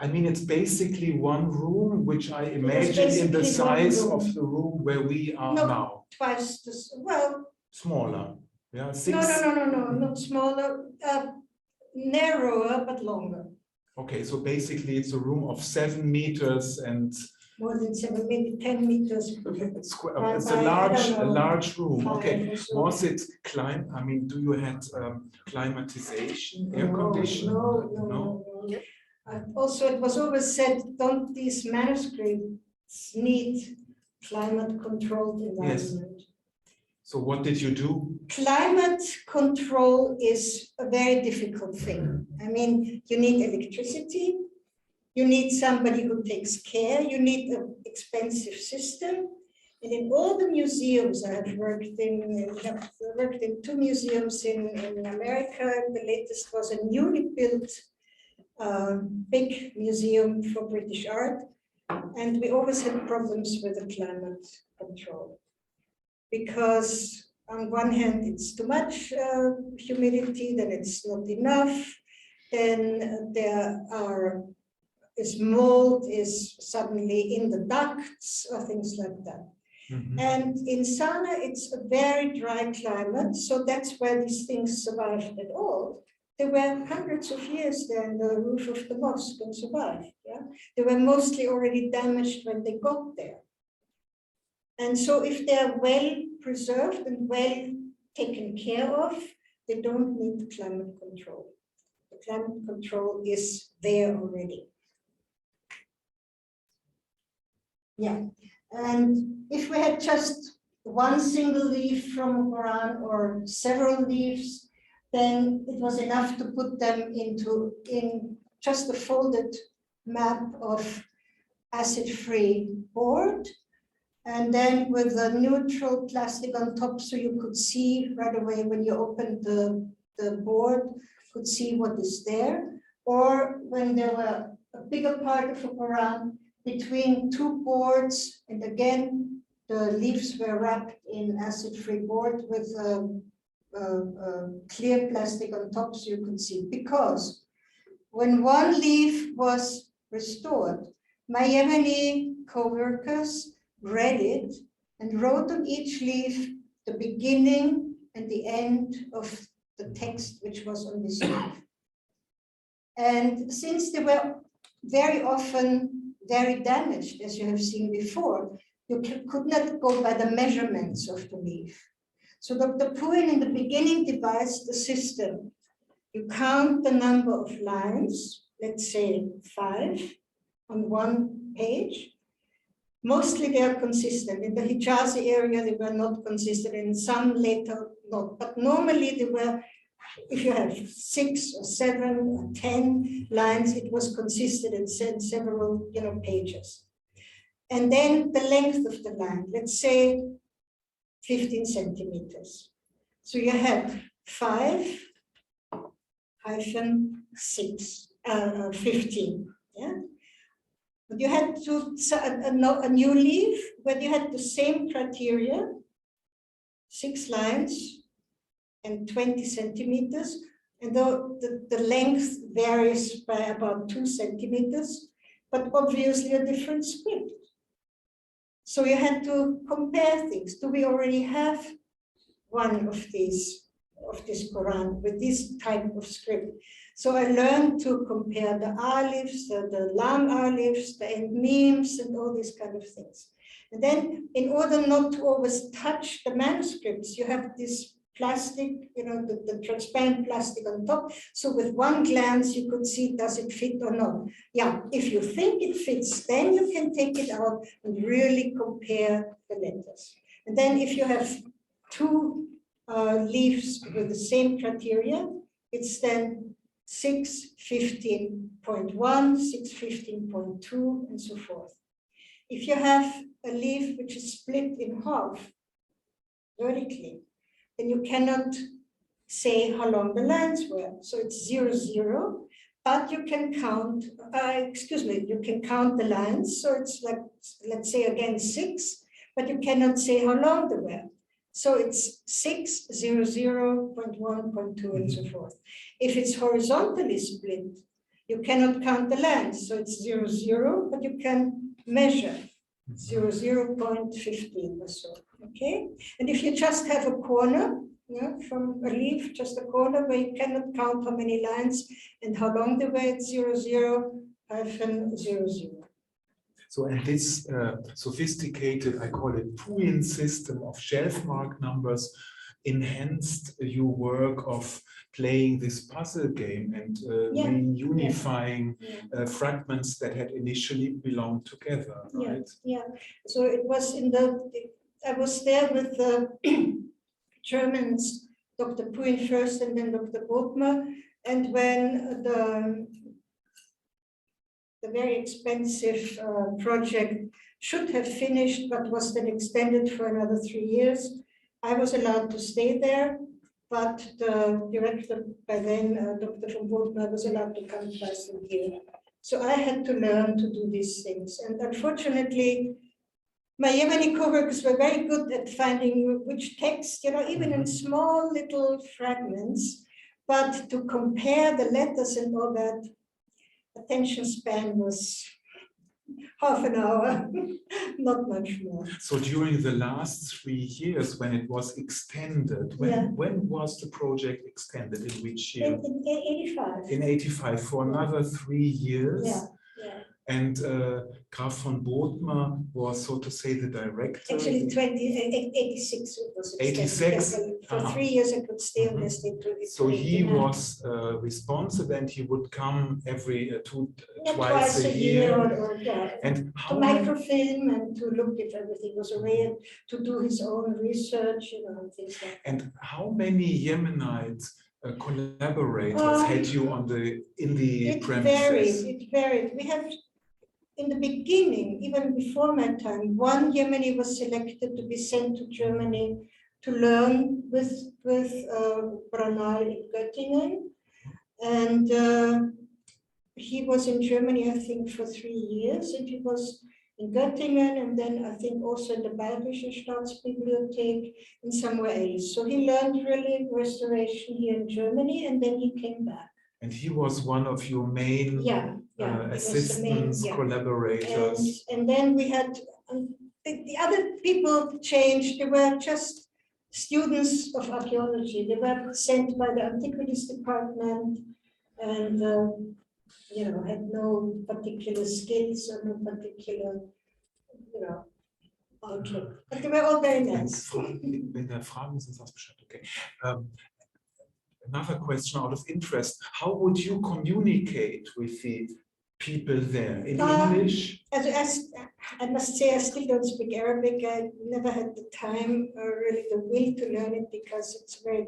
I mean, it's basically one room, which I imagine in the basically one size room. of the room where we are No. now. Twice this, well, Smaller. Yeah, no, not smaller, narrower but longer. Okay, so basically it's a room of 7 meters and More than 7, maybe 10 meters. square. By- It's by, I a don't know, large room. 5 Okay, or so. was it I mean, do you had climatization, air conditioning? No. Also, it was always said, don't these manuscripts need climate-controlled environment? So what did you do? Climate control is a very difficult thing. I mean, you need electricity, you need somebody who takes care, you need an expensive system. And in all the museums I have worked in 2 museums in America. The latest was a newly built big museum for British art. And we always had problems with the climate control. Because on one hand, it's too much humidity, then it's not enough. Then is mold is suddenly in the ducts or things like that. And in Sanaa, it's a very dry climate, so that's why these things survived at all. They were hundreds of years there in the roof of the mosque and survived. Yeah? They were mostly already damaged when they got there. And so if they're well preserved and well taken care of, they don't need climate control. The climate control is there already. Yeah, and if we had just one single leaf from a Quran or several leaves, then it was enough to put them in just a folded map of acid-free board, and then with a neutral plastic on top, so you could see right away when you opened the board, could see what is there. Or when there were a bigger part of a Quran between two boards, and again, the leaves were wrapped in acid-free board with clear plastic on top so you could see. Because when one leaf was restored, my Yemeni co-workers read it and wrote on each leaf the beginning and the end of the text which was on this leaf. And since they were very often very damaged, as you have seen before, you could not go by the measurements of the leaf. So Dr. Puin in the beginning devised the system. You count the number of lines, let's say 5 on one page. Mostly they are consistent. In the Hijazi area, they were not consistent, in some later not. But normally they were, if you have 6 or 7 or 10 lines, it was consistent in several pages. And then the length of the line, let's say 15 centimeters. So you had 5-6, 15, yeah? But you had to a new leaf where you had the same criteria, 6 lines and 20 centimeters, and though the length varies by about 2 centimeters, but obviously a different script. So you had to compare things. Do we already have one of this Quran with this type of script? So I learned to compare the alifs, the lam alifs, the end memes, and all these kind of things. And then, in order not to always touch the manuscripts, you have this plastic, the transparent plastic on top. So with one glance, you could see, does it fit or not? Yeah, if you think it fits, then you can take it out and really compare the letters. And then if you have 2 leaves with the same criteria, it's then 615.1, 615.2, and so forth. If you have a leaf which is split in half vertically, then you cannot say how long the lines were. So it's 0, 0, but you can count, you can count the lines. So it's like, let's say again 6, but you cannot say how long they were. So it's 6, 0, 0.1.2, and so forth. If it's horizontally split, you cannot count the lines. So it's 0, 0, but you can measure 0, 0.15 or so. Okay. And if you just have a corner, from a leaf, just a corner where you cannot count how many lines and how long they were, it's 0, 0, -0, 0. So, and this sophisticated, I call it Puin system of shelf mark numbers enhanced your work of playing this puzzle game and reunifying fragments that had initially belonged together, right? Yeah. So it was I was there with the Germans, Dr. Puin first and then Dr. Bodmer, and when the very expensive project should have finished, but was then extended for another 3 years, I was allowed to stay there, but the director by then, Dr. von Bodmer, was allowed to come twice a year. So I had to learn to do these things. And unfortunately, my Yemeni co-workers were very good at finding which text, even in small little fragments, but to compare the letters and all that, attention span was half an hour, not much more. So during the last 3 years, when it was extended, when was the project extended? In which year? In 85. In 85, for another 3 years. Yeah. And Graf von Bodmer was, so to say, the director. Actually, 86 it was extended. 86? For 3 years I could stay on this. So he was responsible, and he would come every twice a year. And to microfilm and to look if everything was arranged, to do his own research, and things like that. And how many Yemenites collaborators had you in the premises? It varied. We had in the beginning, even before my time, one Yemeni was selected to be sent to Germany to learn with Branal in Göttingen. And he was in Germany, I think, for 3 years, and he was in Göttingen, and then I think also in the Bayerische Staatsbibliothek and somewhere else. So he learned really restoration here in Germany, and then he came back. And he was one of your main assistants, collaborators. And then we had, the other people changed. They were just students of archaeology. They were sent by the antiquities department and you know, had no particular skills or no particular, you know, outlook. But they were all very nice. Wenn da Fragen sind, sagst Bescheid. Okay. Another question out of interest: how would you communicate with the people there in English? As I must say, I still don't speak Arabic. I never had the time or really the will to learn it because it's a very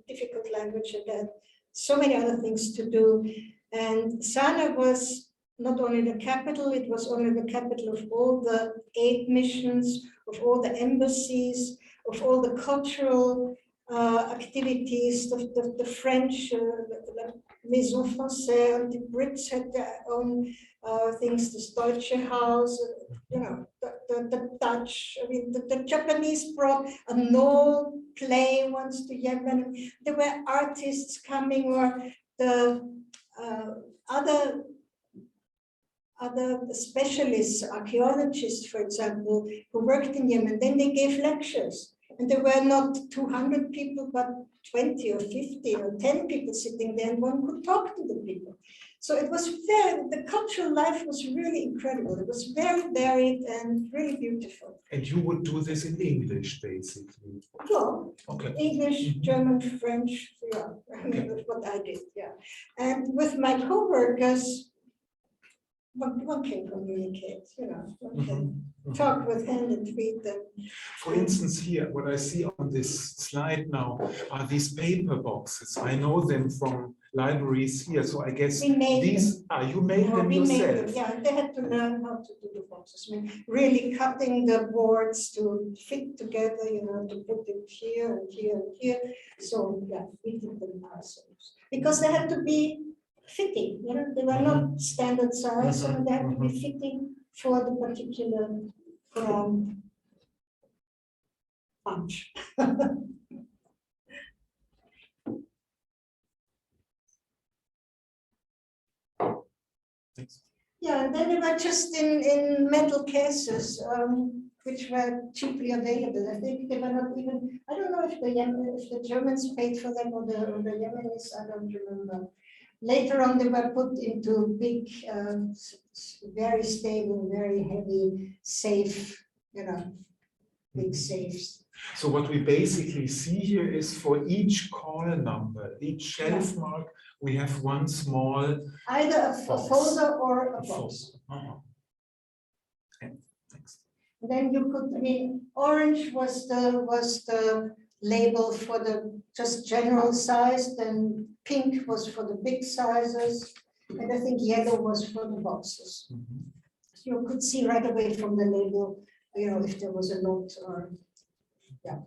difficult language and there are so many other things to do. And Sanaa was not only the capital, it was only the capital of all the aid missions, of all the embassies, of all the cultural activities. The French, the Maison Française, and the Brits had their own things, the Deutsche House, you know, the Dutch, I mean, the Japanese brought a Knoll play once to Yemen. There were artists coming, or the other specialists, archaeologists, for example, who worked in Yemen, then they gave lectures. And there were not 200 people, but 20 or 50 or 10 people sitting there, and one could talk to the people. So it was the cultural life was really incredible. It was very varied and really beautiful. And you would do this in English, basically? Yeah, okay. English, German, French, yeah, I mean, that's what I did, yeah. And with my co-workers, one can communicate, you know, one can talk with hand and feet. For instance, here, what I see on this slide now are these paper boxes. I know them from libraries here, so I guess these you made them yourself. Yeah, they had to learn how to do the boxes. I mean, really cutting the boards to fit together, you know, to put it here and here and here. So yeah, we did them ourselves because they had to be fitting, you know, they were not standard size, so they had to be fitting for the particular punch. Thanks. Yeah, and then they were just in metal cases, which were cheaply available. I think they were not even, I don't know if the Germans paid for them or the Yemenis, I don't remember. Later on, they were put into big, very stable, very heavy, safe, you know, big safes. So what we basically see here is for each call number, each shelf mark, we have one small either a folder or a box. Okay, thanks. And then you could, I mean, orange was the label for the just general size, then pink was for the big sizes, and I think yellow was for the boxes. So you could see right away from the label, you know, if there was a note or, yeah.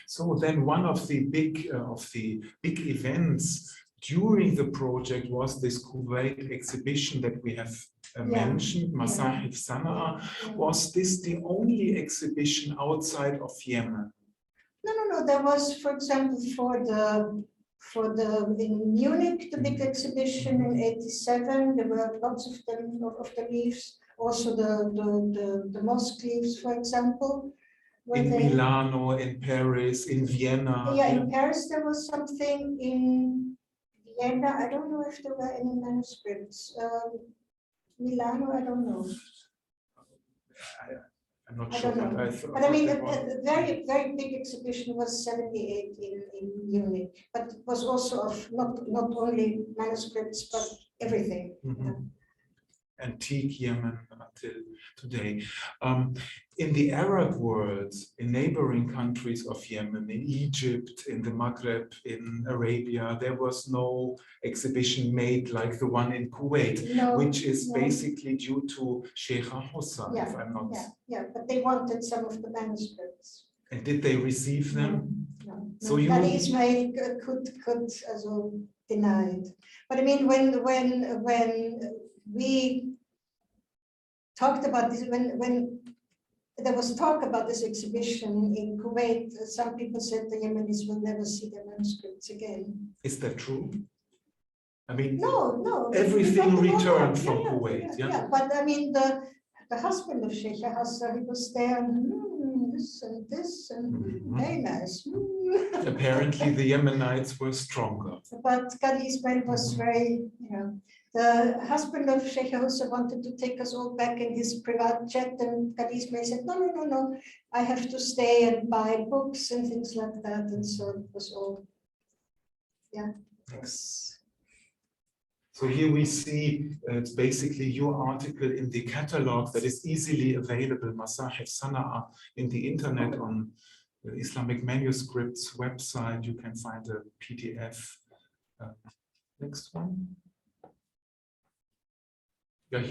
So then one of the big events during the project was this Kuwait exhibition that we have mentioned, Masahif Sanaa. Was this the only exhibition outside of Yemen? No. There was, for example, in Munich, the big exhibition in '87. There were lots of them of the leaves. Also the mosque leaves, for example. In Milano, in Paris, in Vienna. Yeah, in Paris there was something. In Vienna, I don't know if there were any manuscripts. Milano, I don't know. I'm not sure, but I mean, a very, very big exhibition was '78 in Munich, but it was also of not only manuscripts, but everything. antique Yemen until today. In the Arab world, in neighboring countries of Yemen, in Egypt, in the Maghreb, in Arabia, there was no exhibition made like the one in Kuwait, which is basically due to Sheikh Hausa, if I'm not... Yeah, but they wanted some of the manuscripts. And did they receive them? No. So Ismail could also deny it. But I mean, when we talked about this, when there was talk about this exhibition in Kuwait, some people said the Yemenis will never see their manuscripts again. Is that true? I mean, no. Everything returned from Kuwait. Yeah, but I mean, the husband of Sheikh Hausa, he was there, and this and very nice. Apparently, the Yemenites were stronger. But Qadi Ismail was very, the husband of Sheikh Hausa wanted to take us all back in his private jet, and Qadi Ismail said, no, I have to stay and buy books and things like that, and so it was all, Thanks. So here we see it's basically your article in the catalog that is easily available, Masahif Sanaa, in the internet on the Islamic Manuscripts website. You can find a PDF. Next one. Yeah,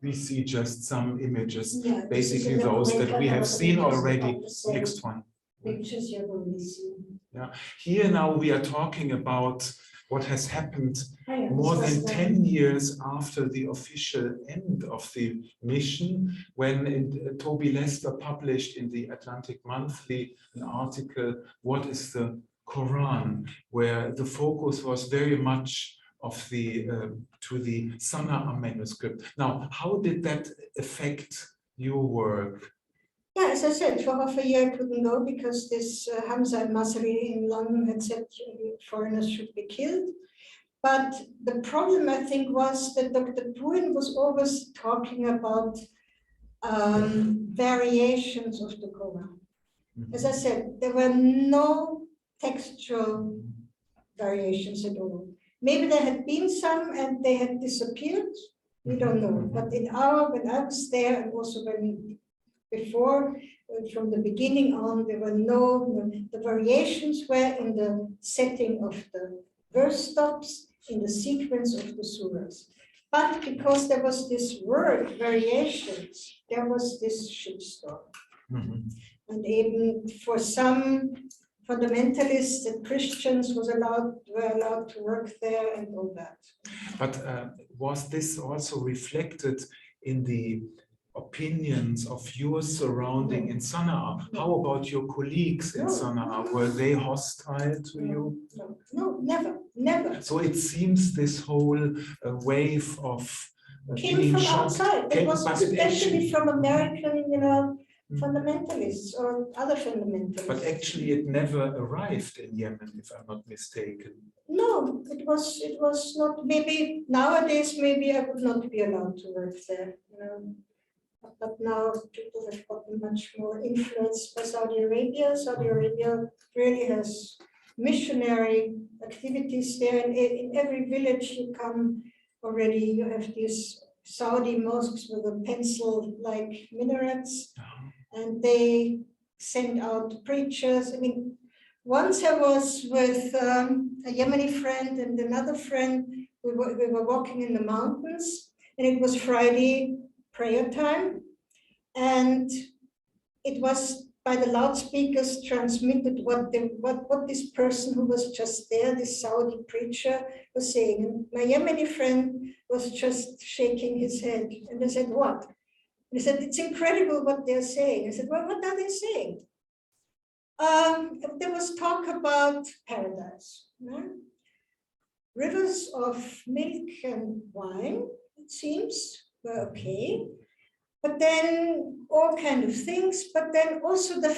we see just some images, basically those that we have seen already. Next one. Pictures you've already seen. Yeah, here now we are talking about what has happened more than 10 years after the official end of the mission, when Toby Lester published in the Atlantic Monthly an article, What is the Quran?, where the focus was very much of to the Sanaa manuscript. Now, how did that affect your work? Yeah, as I said, for half a year I couldn't go because this Hamza al-Masri in London had said foreigners should be killed. But the problem, I think, was that Dr. Bruin was always talking about variations of the Quran. As I said, there were no textual variations at all. Maybe there had been some and they had disappeared. We don't know. But when I was there, and also before, from the beginning on, there were the variations were in the setting of the verse stops, in the sequence of the surahs. But because there was this word, variations, there was this shitstorm. And even for some fundamentalists and Christians were allowed to work there and all that. But was this also reflected in the opinions of your surrounding in Sanaa? How about your colleagues in Sanaa? Were they hostile to you? No, never. So it seems this whole wave of came from outside. It was especially from American, fundamentalists or other fundamentalists. But actually it never arrived in Yemen, if I'm not mistaken. No, it was not. Maybe nowadays, maybe I would not be allowed to work there. But now people have gotten much more influenced by Saudi Arabia. Saudi Arabia really has missionary activities there. And in every village you come already, you have these Saudi mosques with a pencil-like minarets. And they send out preachers. I mean, once I was with a Yemeni friend and another friend. We were walking in the mountains, and it was Friday prayer time, and it was by the loudspeakers transmitted what this person who was just there, this Saudi preacher, was saying. And my Yemeni friend was just shaking his head, and I said, "What?" He said, "It's incredible what they're saying." I said, "Well, what are they saying?" There was talk about paradise. Rivers of milk and wine, it seems, were okay. But then all kind of things, but then also the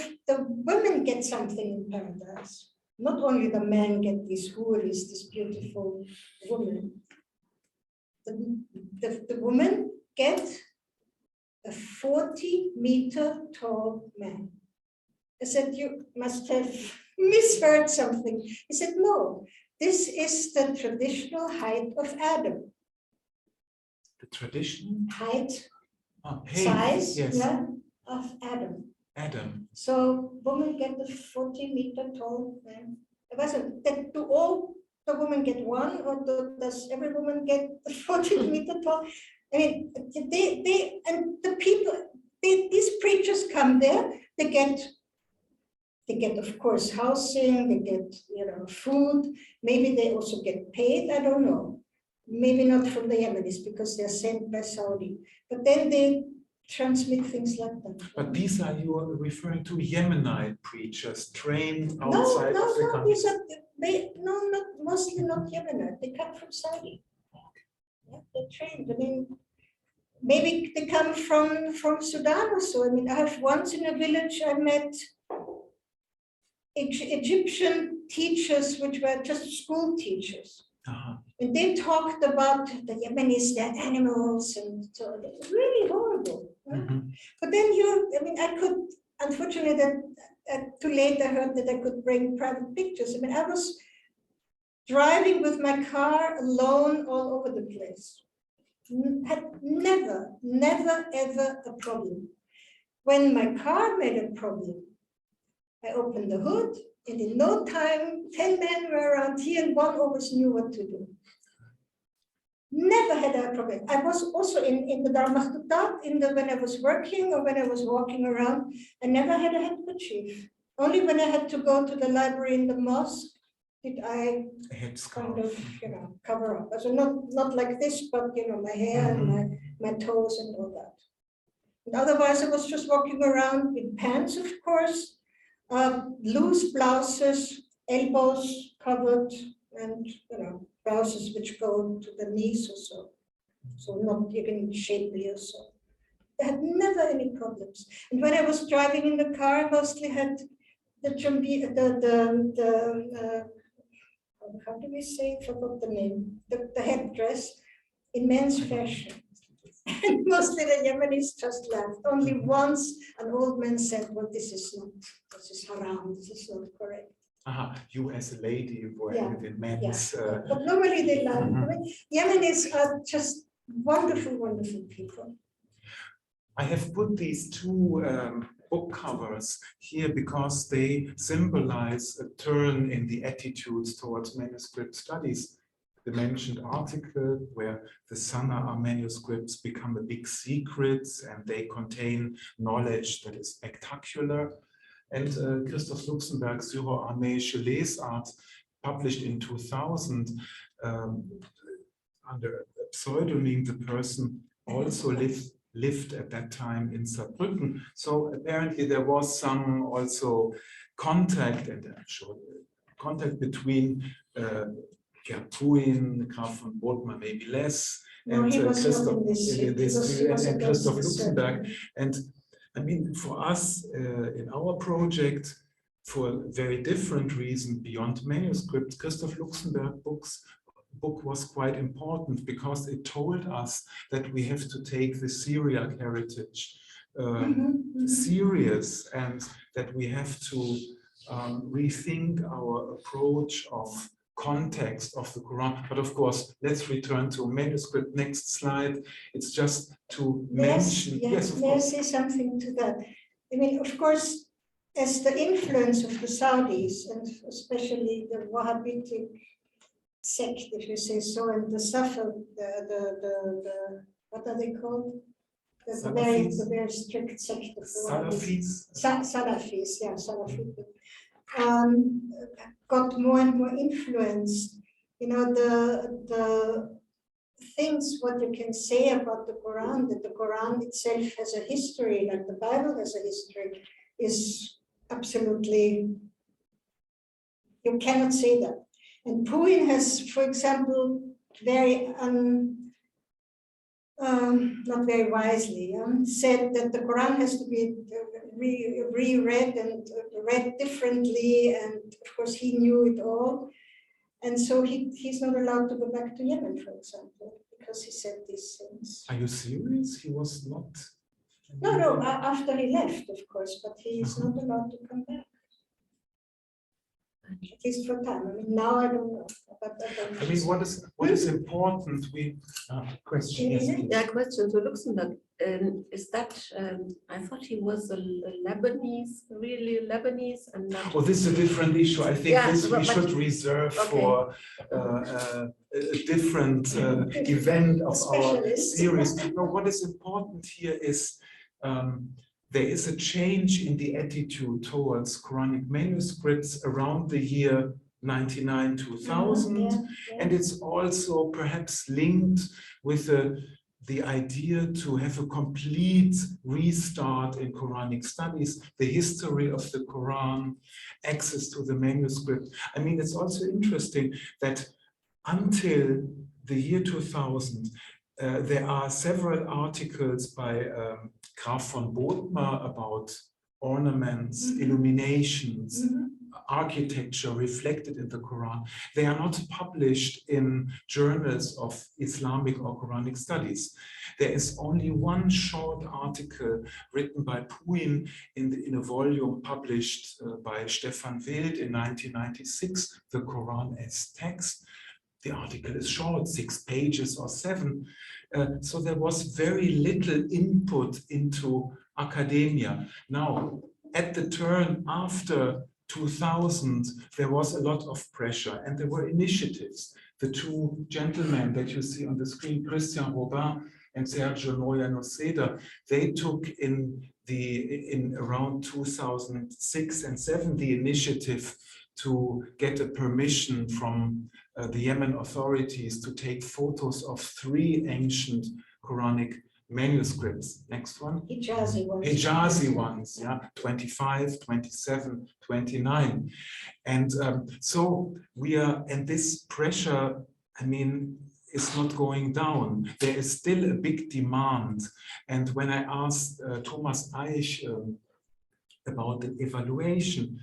women get something in paradise. Not only the men get these houris, this beautiful woman. The women get a 40-meter tall man. I said, "You must have misheard something." He said, "No, this is the traditional height of Adam." The tradition? height, Hey, size, yes. yeah, of Adam. Adam. So women get the 40-meter tall man. It wasn't that do all the women get one, or does every woman get the 40-meter tall? I mean, they and the people, these preachers come there. They get, of course, housing. They get, food. Maybe they also get paid. I don't know. Maybe not from the Yemenis because they're sent by Saudi. But then they transmit things like that. But these are, you are referring to Yemenite preachers trained outside of the country? These are, mostly not Yemenite. They come from Saudi. Yeah, they're trained. I mean, maybe they come from Sudan or so. I mean, I have once in a village I met Egyptian teachers, which were just school teachers. And they talked about the Yemenis, their animals, and so it was really horrible. But then I could, unfortunately, too late I heard that I could bring private pictures. I mean, I was driving with my car alone all over the place. Had never, ever a problem. When my car made a problem, I opened the hood, and in no time, 10 men were around here, and one always knew what to do. Never had a problem. I was also in the Darmachtutat, when I was working or when I was walking around, I never had a handkerchief. Only when I had to go to the library in the mosque did I kind of, cover up. So not like this, but my hair and my toes and all that. And otherwise, I was just walking around with pants, of course, loose blouses, elbows covered, and blouses which go to the knees or so not even shapely or so. I had never any problems. And when I was driving in the car, I mostly had the how do we say? I forgot the name. The headdress in men's fashion. And mostly the Yemenis just laughed. Only once an old man said, "Well, this is haram. This is not correct." You as a lady were in men's. But normally they laugh. I mean, Yemenis are just wonderful, wonderful people. I have put these two book covers here because they symbolize a turn in the attitudes towards manuscript studies. The mentioned article where the Sanaa manuscripts become a big secret and they contain knowledge that is spectacular. And Christoph Luxemburg's Syro-Armäische Lesart, published in 2000 under a pseudonym, the person also lived at that time in Saarbrücken. So apparently there was some also contact, and I'm sure contact between Puin, Graf von Bodmer, maybe less, and Christoph Luxemburg. And I mean, for us in our project, for a very different reason beyond manuscripts, Christoph Luxemburg book was quite important because it told us that we have to take the Syriac heritage serious, and that we have to rethink our approach of context of the Quran. But of course, let's return to manuscript. Next slide. It's just to mention. Yes, may I say something to that? I mean, of course, as the influence of the Saudis, and especially the Wahhabitic sect, if you say so, and the Safa, the what are they called? The very strict sect of the Salafis. Salafis, yeah, Salafis. Got more and more influenced. The things what you can say about the Quran, that the Quran itself has a history, like the Bible has a history, is absolutely, you cannot say that. And Puin has, for example, very not very wisely said that the Quran has to be reread and read differently, and of course he knew it all, and so he's not allowed to go back to Yemen, for example, because he said these things. Are you serious? He was not? No, after he left, of course, but he is not allowed to come back. At least for time. I mean, now I don't know. I mean, what is important? Question. Yes, please. Yeah, question to Luxembourg. Is that I thought he was a Lebanese, really Lebanese, and not. Well, this is a different issue. I think Yeah, this we but- should reserve Okay. for a different event of our Specialist. series. No, what is important here is there is a change in the attitude towards Quranic manuscripts around the year 99, 2000. Yeah. And it's also perhaps linked with the idea to have a complete restart in Quranic studies, the history of the Quran, access to the manuscript. I mean, it's also interesting that until the year 2000, there are several articles by Graf von Bothmer about ornaments, illuminations, architecture reflected in the Quran. They are not published in journals of Islamic or Quranic studies. There is only one short article written by Puin in a volume published by Stefan Wild in 1996, The Quran as Text. The article is short, 6 pages or 7. So there was very little input into academia. Now, at the turn after 2000, there was a lot of pressure and there were initiatives. The two gentlemen that you see on the screen, Christian Robin and Sergio Noya-Noceda, they took in around 2006 and 7 the initiative to get a permission from the Yemen authorities to take photos of 3 ancient Quranic manuscripts. Next one. Hijazi ones. Hijazi ones, yeah, 25, 27, 29. And so and this pressure, I mean, is not going down. There is still a big demand. And when I asked Thomas Eich about the evaluation,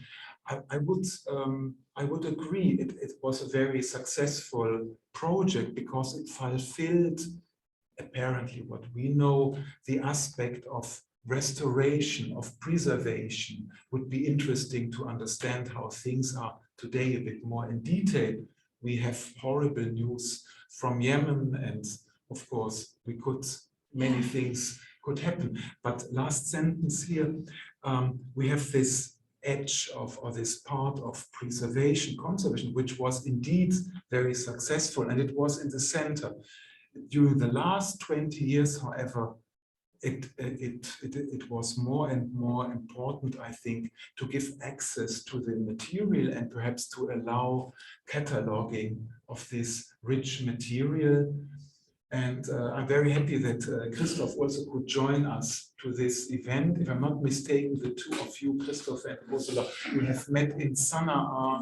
I would agree it was a very successful project because it fulfilled apparently what we know, the aspect of restoration, of preservation. Would be interesting to understand how things are today a bit more in detail. We have horrible news from Yemen, and of course many things could happen. But last sentence here, we have this edge or this part of preservation, conservation, which was indeed very successful, and it was in the center. During the last 20 years, however, it was more and more important, I think, to give access to the material and perhaps to allow cataloging of this rich material. And I'm very happy that Christoph also could join us to this event. If I'm not mistaken, the two of you, Christoph and Ursula, you have met in Sanaa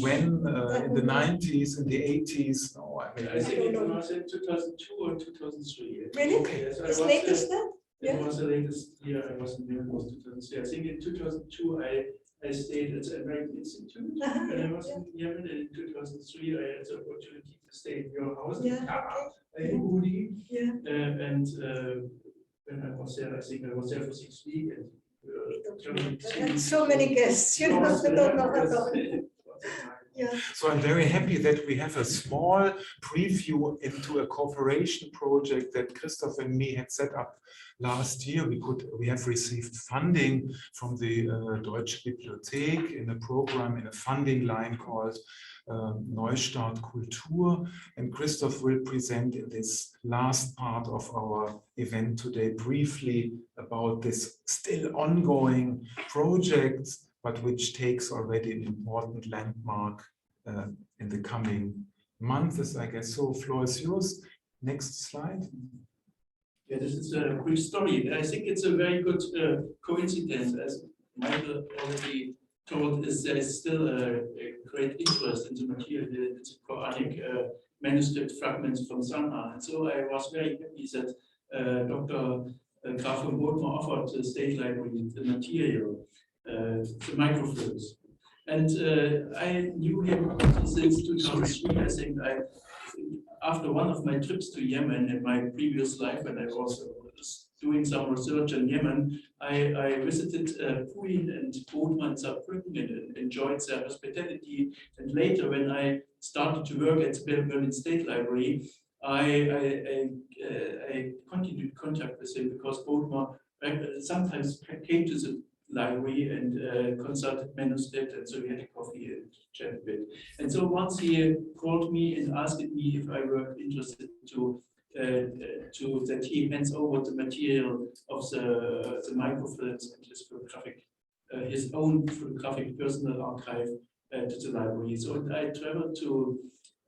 when in the 90s, in the 80s. No, I think it was in 2002 or 2003. Really? Okay. Yes, It's latest then? It was the latest year I was in Wien, was 2003. I think in 2002 I stayed at the American Institute, and I was in Yemen. In 2003 I had the opportunity to stay in your house in Tara, and when I was there, I think I was there for 6 weeks. And so many guests, you know, I don't know how long. So I'm very happy that we have a small preview into a cooperation project that Christoph and me had set up last year. We have received funding from the Deutsche Bibliothek in a program, in a funding line called Neustart Kultur, and Christoph will present in this last part of our event today briefly about this still ongoing project, but which takes already an important landmark in the coming months, I guess. So, floor is yours. Next slide. Yeah, this is a quick story. I think it's a very good coincidence, as Michael already told, is there is still a great interest in the material. It's Quranic manuscript fragments from Sanaa. And so I was very happy that Dr. Graf von Bothmer offered the State Library the material, the microfilms. And I knew him since 2003. I think after one of my trips to Yemen in my previous life, when I was doing some research in Yemen, I visited Wien and Potsdam and Saarbrücken and enjoyed their hospitality. And later, when I started to work at the Berlin State Library, I continued contact with him because Potsdam sometimes came to the library and consulted manuscript, and so we had a coffee and chat a bit. And so once he called me and asked me if I were interested to that he hands over the material of the microfilms and his photographic, his own photographic personal archive to the library. So I traveled to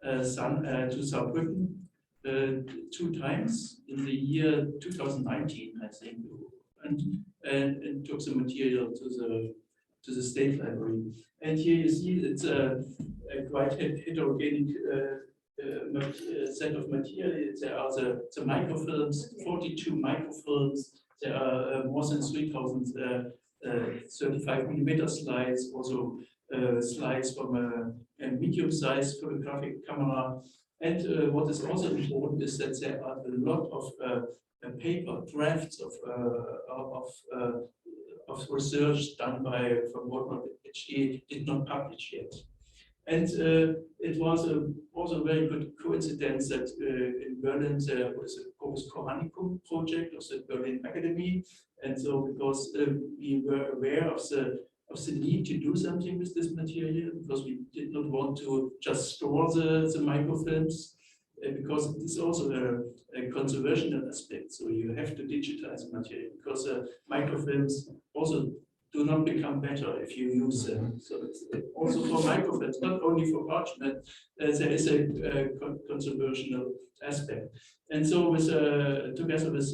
Saarbrücken 2 times in the year 2019, I think, and took the material to the State Library. And here you see it's a quite heterogeneous set of material. There are the microfilms, 42 microfilms. There are more than 3,000 35mm slides, also slides from a medium-sized photographic camera. And what is also important is that there are a lot of paper drafts of research done from what he did not publish yet. And it was also a very good coincidence that in Berlin there was a Corpus Coranicum project of the Berlin Academy. And so because we were aware of the need to do something with this material, because we did not want to just store the microfilms, because it is also a conservation aspect. So you have to digitize the material, because microfilms also do not become better if you use them. So it's also for microfilms, not only for parchment, there is a conservational aspect. And so together with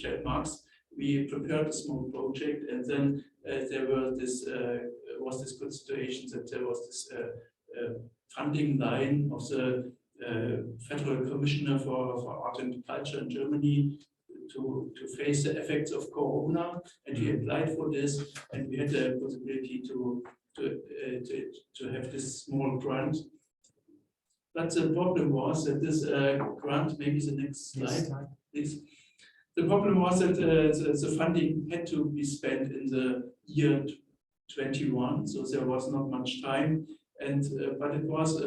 M.Marx, we prepared a small project, and then there was this good situation that there was this funding line of the Federal Commissioner for Art and Culture in Germany to face the effects of Corona, and we applied for this, and we had the possibility to have this small grant. But the problem was that this grant, maybe the next slide, please. The problem was that the funding had to be spent in the year 21, so there was not much time, and but it was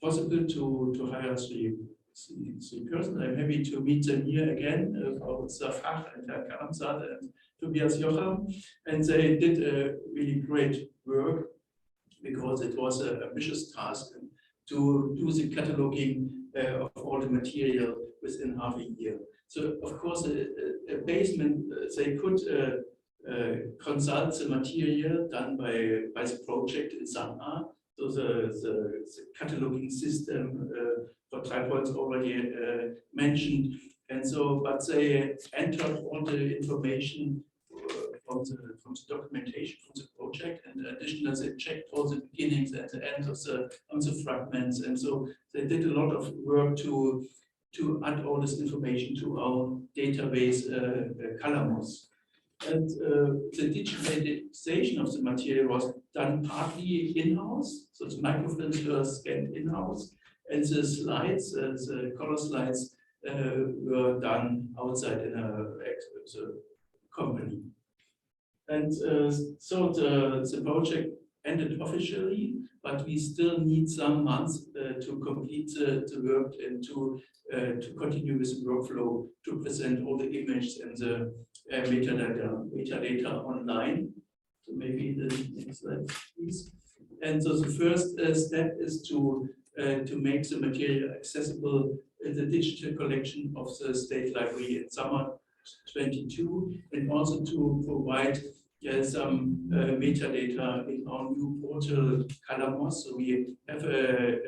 possible to hire three persons. I'm happy to meet them here again, Frau Fach and Herr Karamsat and Tobias Jocham, and they did a really great work because it was an ambitious task to do the cataloging of all the material within half a year. So of course, a basement, they could consult the material done by the project in Sanaa. So the cataloging system for Dreibholz already mentioned, and so but they entered all the information from the documentation from the project, and additionally they checked all the beginnings and the ends of the fragments, and so they did a lot of work to add all this information to our database Calamos. And the digitization of the material was done partly in-house, so the microfilms were scanned in-house, and the slides, the color slides, were done outside in a company. And so the project ended officially, but we still need some months to complete the work and to continue with the workflow to present all the images and the metadata online. So maybe the next slide, please. And so the first step is to make the material accessible in the digital collection of the State Library in summer 22, and also to provide some metadata in our new portal Calamos. So we have a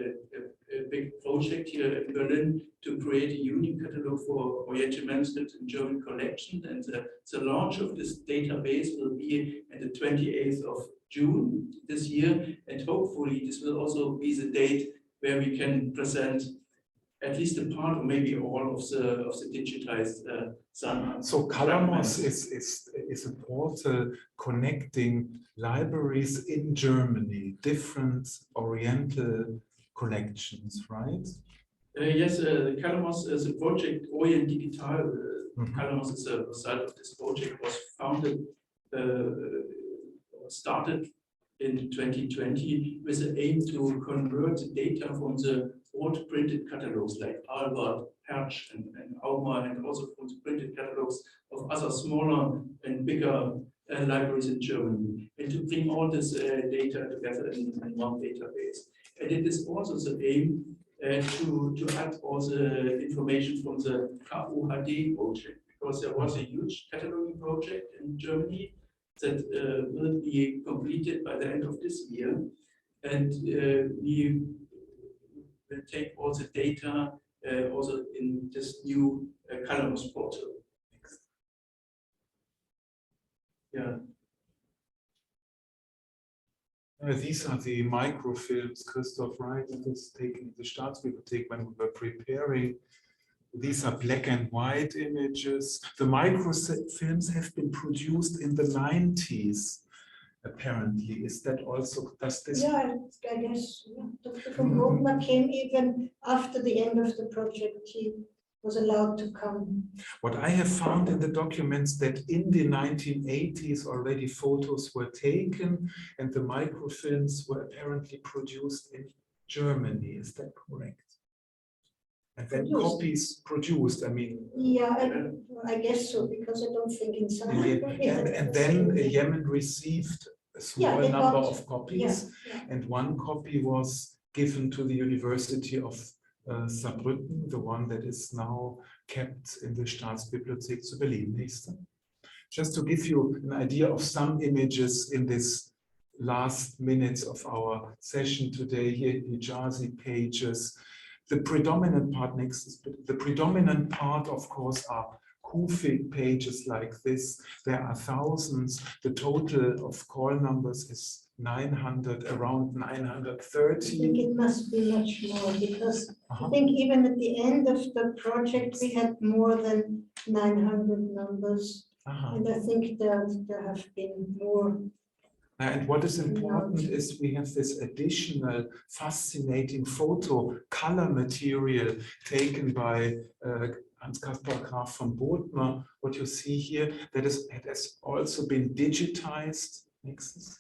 big project here in Berlin to create a unique catalog for Oriental manuscripts in German collection, and the launch of this database will be at the 28th of June this year, and hopefully this will also be the date where we can present at least a part or maybe all of the digitized Sanaa. So Calamos is a portal connecting libraries in Germany, different Oriental collections, right? Yes, the Kalamos is a project, Orient Digital. Kalamos is a result of this project, was founded, started in 2020 with the aim to convert the data from the old printed catalogs like Albert, Hersch, and Aumer, and also from the printed catalogs of other smaller and bigger libraries in Germany, and to bring all this data together in one database. And it is also the aim to add all the information from the KUHD project, because there was a huge cataloging project in Germany that will be completed by the end of this year. And we will take all the data also in this new Kalamos portal. Yeah. These are the microfilms, Christoph, right? It was taken in the Staatsbibliothek when we were preparing. These are black and white images. The microfilms have been produced in the 90s, apparently. Is that also, does this? Yeah, I guess. Yeah. Dr. von Bodmer came even after the end of the project. He was allowed to come. What I have found in the documents that in the 1980s already photos were taken and the microfilms were apparently produced in Germany. Is that correct? And then copies produced, I mean. Yeah, I guess so, because I don't think in some. And then Yemen received a small number of copies, and one copy was given to the University of Saarbrücken, the one that is now kept in the Staatsbibliothek zu Berlin. Just to give you an idea of some images in this last minutes of our session today, here Hijazi pages. The predominant part, the predominant part, of course, are Kufic pages like this. There are thousands. The total of call numbers is 900, around 930. I think it must be much more, because I think even at the end of the project, we had more than 900 numbers. And I think there have been more. And what is important is we have this additional fascinating photo color material taken by Hans-Caspar Graf von Bodmer. What you see here, it has also been digitized. Next.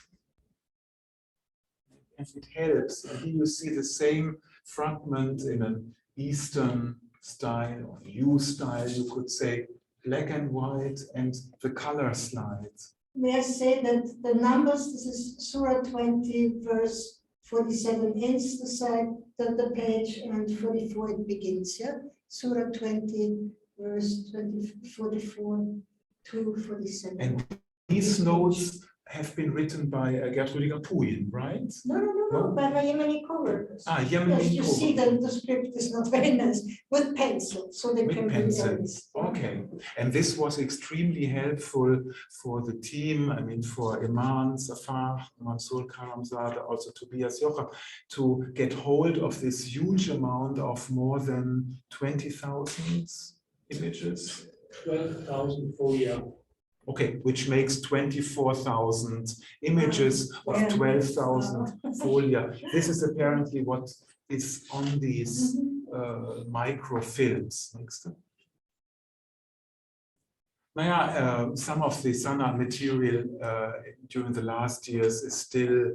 And it helps. And here you see the same fragment in an Eastern style, or new style, you could say, black and white, and the color slides. May I say that the numbers, this is Surah 20, verse 47 ends the side, the page, and 44 it begins, yeah? Surah 20, verse 44 to 47. And these notes have been written by Gertrudiger Puyin, right? No, by my Yemeni co-workers. Yemeni yes, you see that the script is not very nice, with pencil, so they can be erased. Okay, and this was extremely helpful for the team, I mean, for Iman, Safar, Mansour Karamzadeh, also Tobias Jocham, to get hold of this huge amount of more than 20,000 images. 12,000 folia. Okay, which makes 24,000 images of 12,000 folia. This is apparently what is on these microfilms. Next. Some of the Sanaa material during the last years is still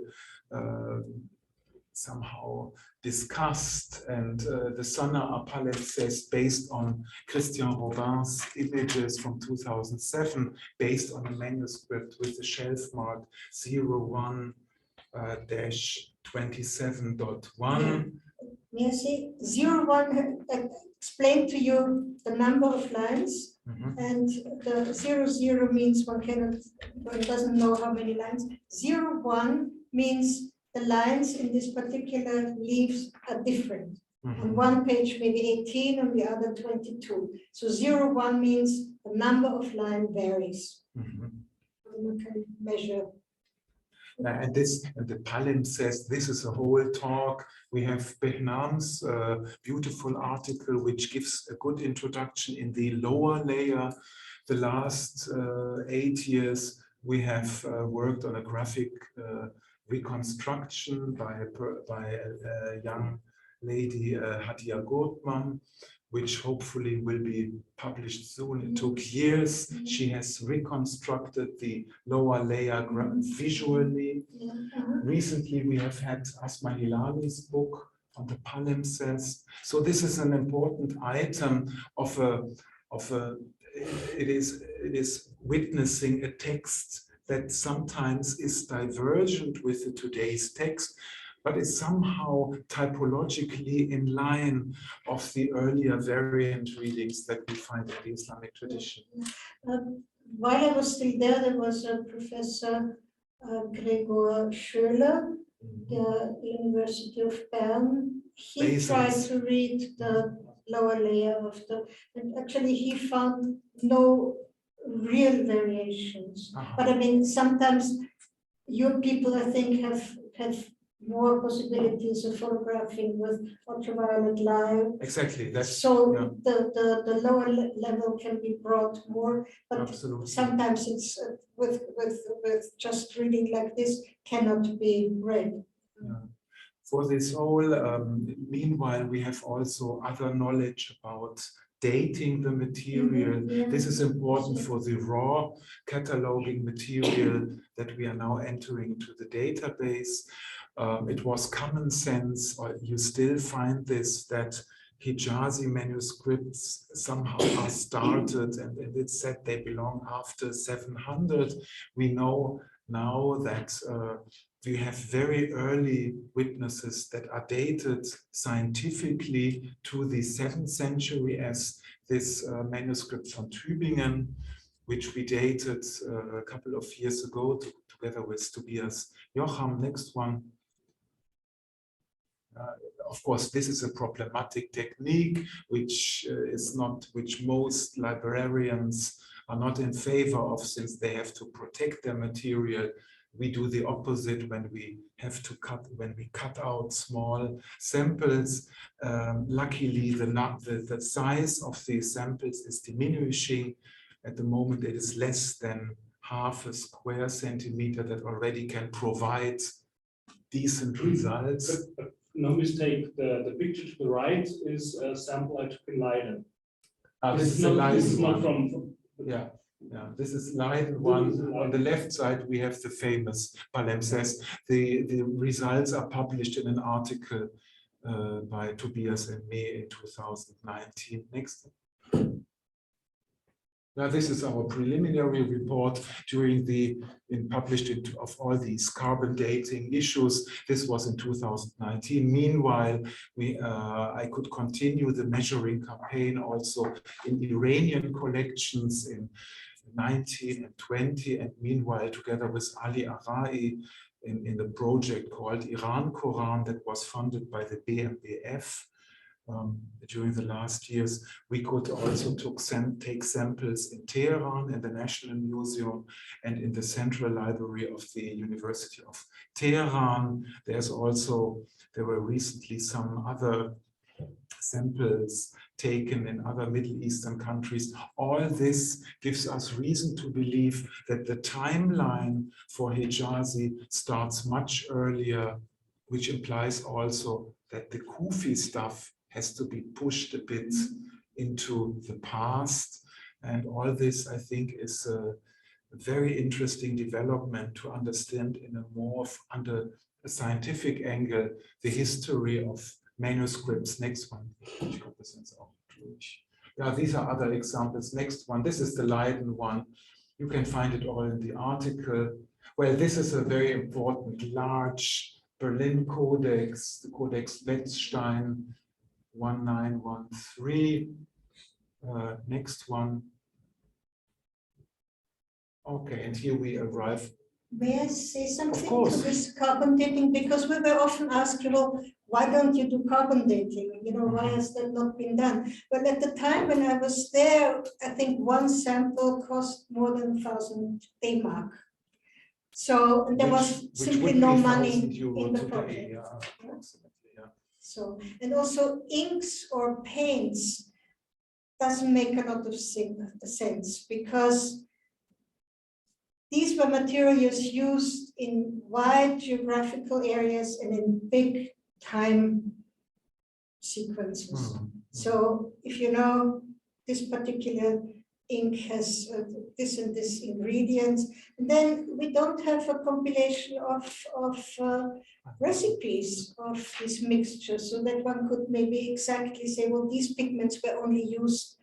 somehow discussed, and the Sanaa palimpsest based on Christian Robin's images from 2007, based on a manuscript with the shelf mark 01-27.1. May I say 01 explain to you the number of lines, and the 00 means one doesn't know how many lines. 01 means the lines in this particular leaves are different. On one page maybe 18, on the other 22. So 01 means the number of line varies. You can measure. And the palimpsest, this is a whole talk. We have Behnam's beautiful article, which gives a good introduction in the lower layer. The last 8 years, we have worked on a graphic reconstruction by a young lady Hadia Gurtman, which hopefully will be published soon. It took years. She has reconstructed the lower layer visually. Recently, we have had Asma Hilali's book on the palimpsest. So this is an important item of it is witnessing a text that sometimes is divergent with today's text, but is somehow typologically in line of the earlier variant readings that we find in the Islamic tradition. While I was still there was a Professor Gregor Schöler, the University of Bern. He tried to read the lower layer of the, and actually he found no real variations. But I mean, sometimes your people, I think, have more possibilities of photographing with ultraviolet light. Exactly. That's, so the lower level can be brought more, but absolutely. Sometimes it's with just reading like this cannot be read. Yeah. For this whole, meanwhile, we have also other knowledge about dating the material. This is important for the raw cataloging material that we are now entering into the database. It was common sense, or you still find this, that Hijazi manuscripts somehow are started, and it's said they belong after 700. We know now that we have very early witnesses that are dated scientifically to the 7th century, as this manuscript from Tübingen, which we dated a couple of years ago together with Tobias Jocham. Next one. Of course, this is a problematic technique, which most librarians are not in favor of, since they have to protect their material. We do the opposite when we cut out small samples. Luckily, the size of the samples is diminishing. At the moment, it is less than half a square centimeter that already can provide decent results. But no mistake, the picture to the right is a sample I took in Leiden. This is not from yeah. Yeah, this is Linden one. On the left side, we have the famous palimpsest. The results are published in an article by Tobias and me in 2019. Next. Now, this is our preliminary report during published of all these carbon dating issues. This was in 2019. Meanwhile, I could continue the measuring campaign also in Iranian collections in 19 and 20, and meanwhile, together with Ali Arai in the project called Iran Quran that was funded by the BMBF. During the last years, we could also take samples in Tehran, in the National Museum, and in the Central Library of the University of Tehran. There were recently some other samples taken in other Middle Eastern countries. All this gives us reason to believe that the timeline for Hijazi starts much earlier, which implies also that the Kufi stuff has to be pushed a bit into the past. And all this, I think, is a very interesting development to understand in a more under a scientific angle the history of manuscripts. Next one. Yeah, these are other examples. Next one. This is the Leiden one. You can find it all in the article. Well, this is a very important, large Berlin Codex, the Codex Wetzstein 1913. Next one. Okay, and here we arrive. May I say something Of course. to this carbon dating? Because we were often asked, well, why don't you do carbon dating? Why has that not been done? But at the time when I was there, I think one sample cost more than 1,000 D-Mark. So there was simply no money in the project. Yeah. So, and also inks or paints doesn't make a lot of sense, because these were materials used in wide geographical areas and in big time sequences. So if you know this particular ink has this and this ingredients, and then we don't have a compilation of recipes of these mixtures, so that one could maybe exactly say, well, these pigments were only used,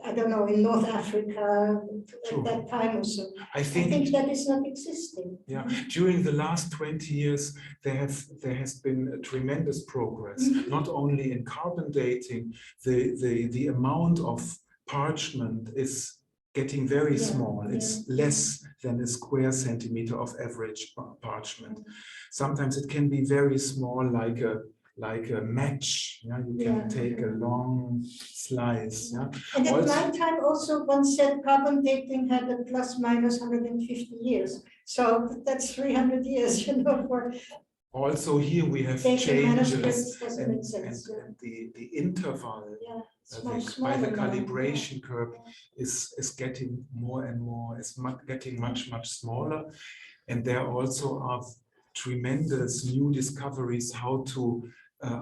I don't know, in North Africa at that time or so. I think that is not existing. Yeah, during the last 20 years, there has been a tremendous progress, not only in carbon dating, the amount of parchment is getting very small. It's less than a square centimeter of average parchment. Sometimes it can be very small, like a match. Yeah, you can take a long slice. Yeah. And at my time, also one said carbon dating had a plus minus 150 years. So that's 300 years, you know. For also here we have changes, and the interval by the calibration curve is getting more and more, is getting much smaller, and there also are tremendous new discoveries how to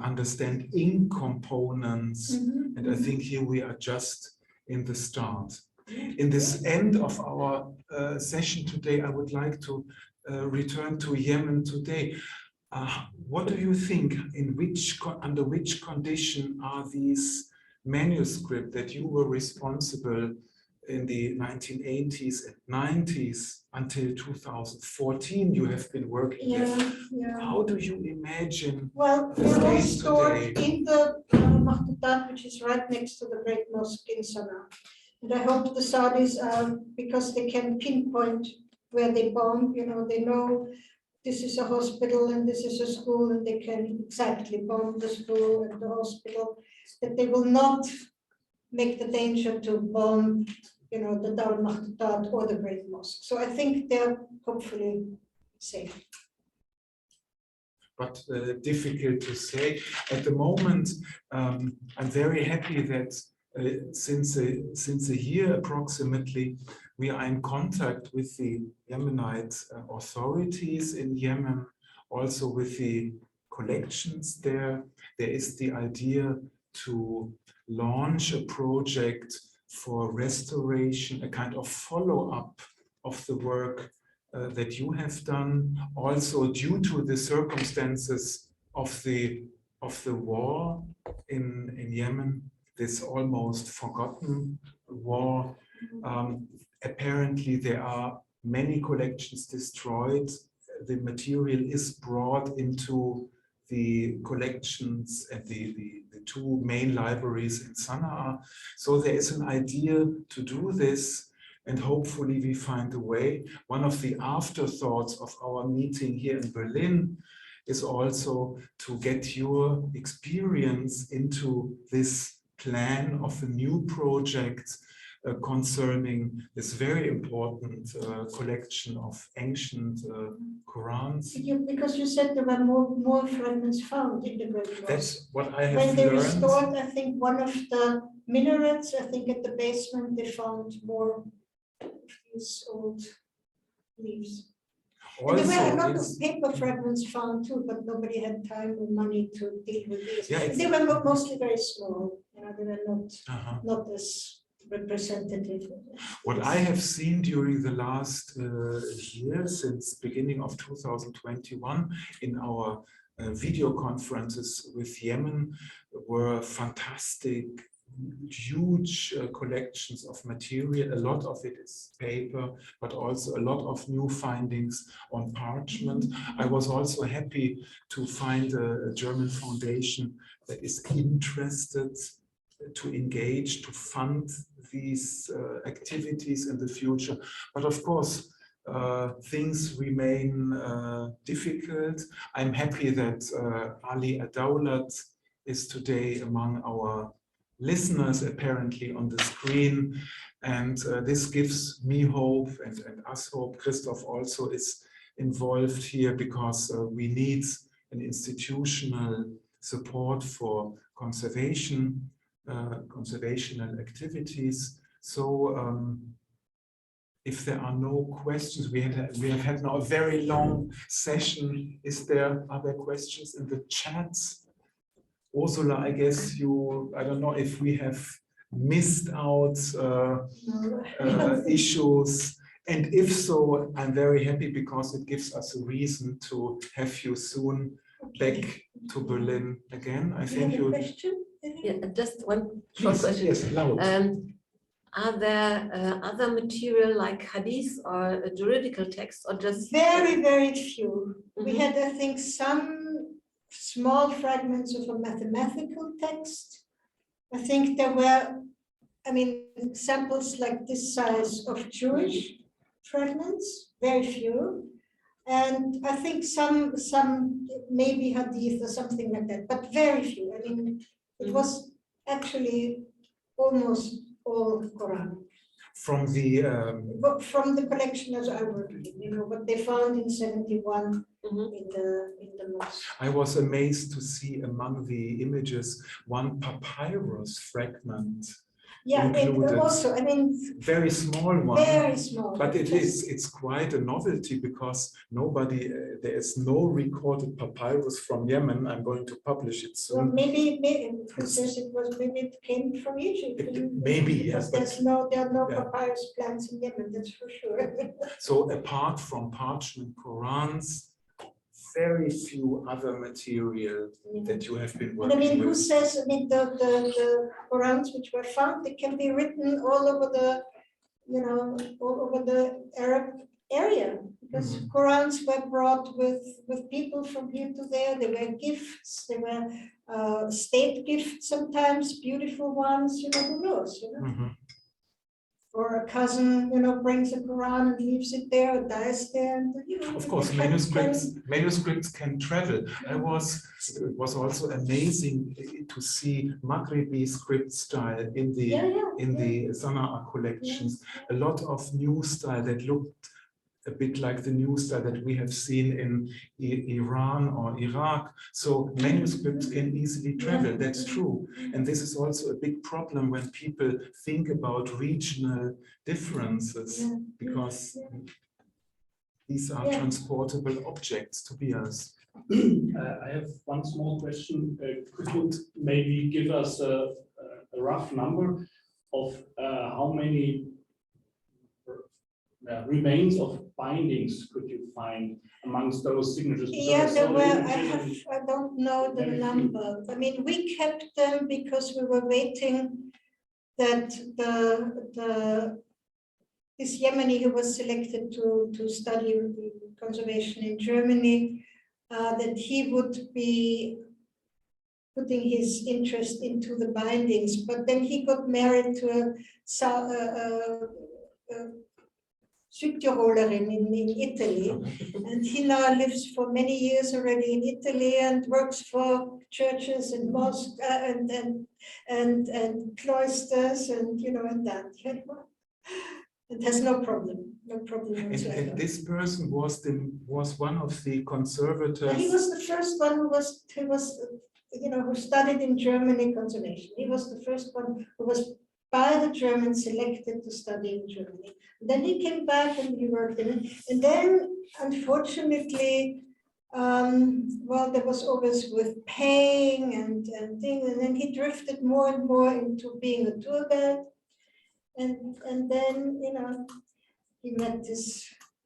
understand ink components, and I think here we are just in the start. In this end of our session today, I would like to return to Yemen today. What do you think? Under which condition are these manuscripts that you were responsible in the 1980s and 90s until 2014? You have been working there. How do you imagine? Well, they're all stored in the Makhtutat, which is right next to the Great Mosque in Sanaa. And I hope the Saudis, because they can pinpoint where they bomb, you know, they know this is a hospital and this is a school, and they can exactly bomb the school and the hospital, that they will not make the danger to bomb, you know, the Dar al-Makhtutat or the Great Mosque. So I think they're hopefully safe. But difficult to say. At the moment, I'm very happy that since a year approximately, we are in contact with the Yemenite authorities in Yemen, also with the collections there. There is the idea to launch a project for restoration, a kind of follow-up of the work that you have done, also due to the circumstances of the war in Yemen, this almost forgotten war. Apparently there are many collections destroyed. The material is brought into the collections at the two main libraries in Sanaa. So there is an idea to do this, and hopefully we find a way. One of the afterthoughts of our meeting here in Berlin is also to get your experience into this plan of a new project concerning this very important collection of ancient Qurans. Because you said there were more fragments found in the Great Mosque. That's what I have learned. When they learned. Restored, I think, one of the minarets, I think at the basement, they found more of these old leaves. And there were a lot of paper fragments found too, but nobody had time or money to deal with these. Yeah, they were mostly very small. You know, they were not as representative. What I have seen during the last year, since beginning of 2021, in our video conferences with Yemen, were fantastic, huge collections of material. A lot of it is paper, but also a lot of new findings on parchment. I was also happy to find a German foundation that is interested to engage, to fund these activities in the future. But of course, things remain difficult. I'm happy that Ali Adaulat is today among our listeners, apparently on the screen. And this gives me hope and us hope. Christoph also is involved here because we need an institutional support for conservational activities. So if there are no questions, we have had now a very long session. Are there questions in the chat? Ursula, I guess I don't know if we have missed out issues. And if so, I'm very happy because it gives us a reason to have you soon back to Berlin again. I think you. Question? Yeah, just one short question. Yes, loud. Are there other material like hadith or juridical texts, or just very, very few? We had, I think, some small fragments of a mathematical text. I think there were, I mean, samples like this size of Jewish fragments, very few. And I think some maybe hadith or something like that, but very few. I mean, it was actually almost all Quran. From the collection as I worked in, what they found in 71 in the mosque. I was amazed to see among the images one papyrus fragment. Yeah, it also, I mean, very small one. Very small. But it's quite a novelty because there is no recorded papyrus from Yemen. I'm going to publish it soon. Well, maybe it came from Egypt. Maybe, yes. But there are no papyrus plants in Yemen, that's for sure. So apart from parchment Qurans, very few other material that you have been working with. I mean, who says, I mean, the Qurans which were found, they can be written all over the Arab area, because Qurans were brought with people from here to there. They were gifts, they were state gifts sometimes, beautiful ones, who knows, Or a cousin, brings a Quran and leaves it there, or dies there. And, of course, manuscripts can travel. It was also amazing to see Maghrebi script style in the Sanaa collections. A lot of new style that looked a bit like the new style that we have seen in Iran or Iraq. So manuscripts can easily travel, that's true. And this is also a big problem when people think about regional differences, because these are transportable objects, to be honest. I have one small question. Could you maybe give us a rough number of how many remains of bindings could you find amongst those signatures? Yeah, there were, I don't know the number. I mean, we kept them because we were waiting that this Yemeni who was selected to study conservation in Germany, that he would be putting his interest into the bindings, but then he got married to a Südtirolerin in Italy, and he now lives for many years already in Italy and works for churches and mosques and cloisters and and that. It has no problem whatsoever. And this person was one of the conservators. He was the first one who studied in Germany conservation. He was the first one who was by the Germans selected to study in Germany. Then he came back and he worked in it. And then, unfortunately, there was always with paying and things, and then he drifted more and more into being a tour guide. And then, he met this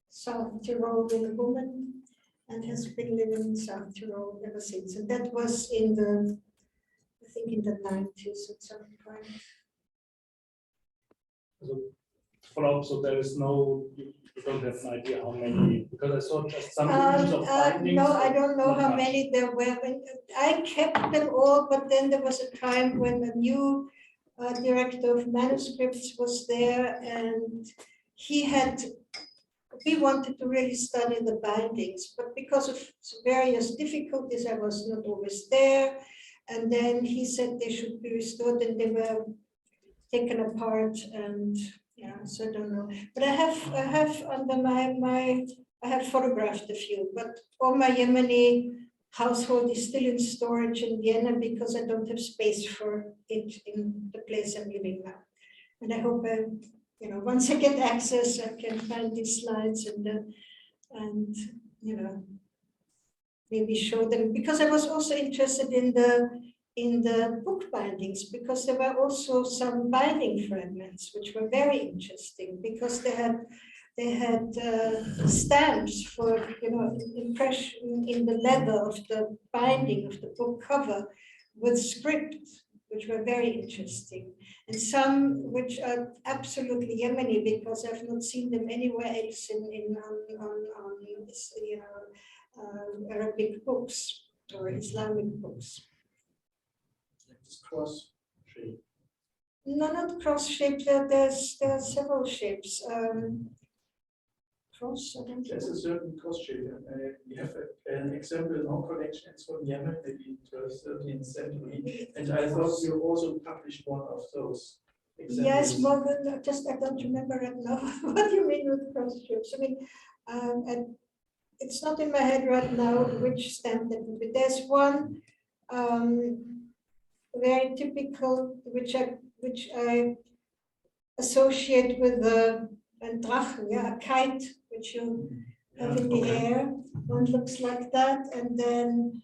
South Tyrolean woman and has been living in South Tyrol ever since. And that was in the 90s at some point. So, follow up, so there is no, you don't have an idea how many, because I saw just some images of findings. No, I don't know how many there were. I kept them all, but then there was a time when a new director of manuscripts was there, and we wanted to really study the bindings, but because of various difficulties, I was not always there. And then he said they should be restored, and they were taken apart, and so I don't know. But I have under I have photographed a few, but all my Yemeni household is still in storage in Vienna because I don't have space for it in the place I'm living now. And I hope once I get access, I can find these slides and maybe show them, because I was also interested in in the book bindings, because there were also some binding fragments which were very interesting, because they had stamps for, impression in the leather of the binding of the book cover with script, which were very interesting, and some which are absolutely Yemeni, because I've not seen them anywhere else on Arabic books or Islamic books. Cross shape. No, not cross shape. There are several shapes. Cross. I don't There's know. a certain cross shape. We have an example in our collection. It's from Yemen, maybe 12th, 13th century. And I thought you also published one of those examples. Yes, more than I don't remember right now. What do you mean with cross shapes? I mean, it's not in my head right now which stamp that would be. There's one very typical, which I associate with a drachen, a kite, which you have in the air. One looks like that, and then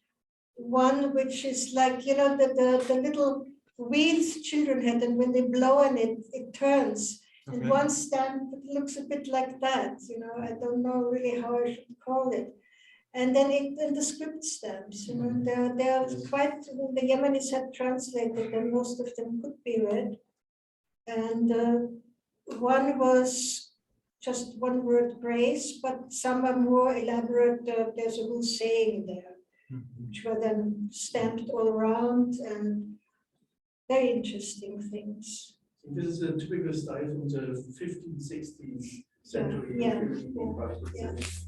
one which is like, the little wheels children had, and when they blow on it, it turns. Okay. And one stamp looks a bit like that. I don't know really how I should call it. And then the script stamps, they're quite, the Yemenis had translated them, most of them could be read. And one was just one word, grace, but some are more elaborate. There's a whole saying there, which were then stamped all around, and very interesting things. This is a typical style from the 15th, 16th century. Yeah.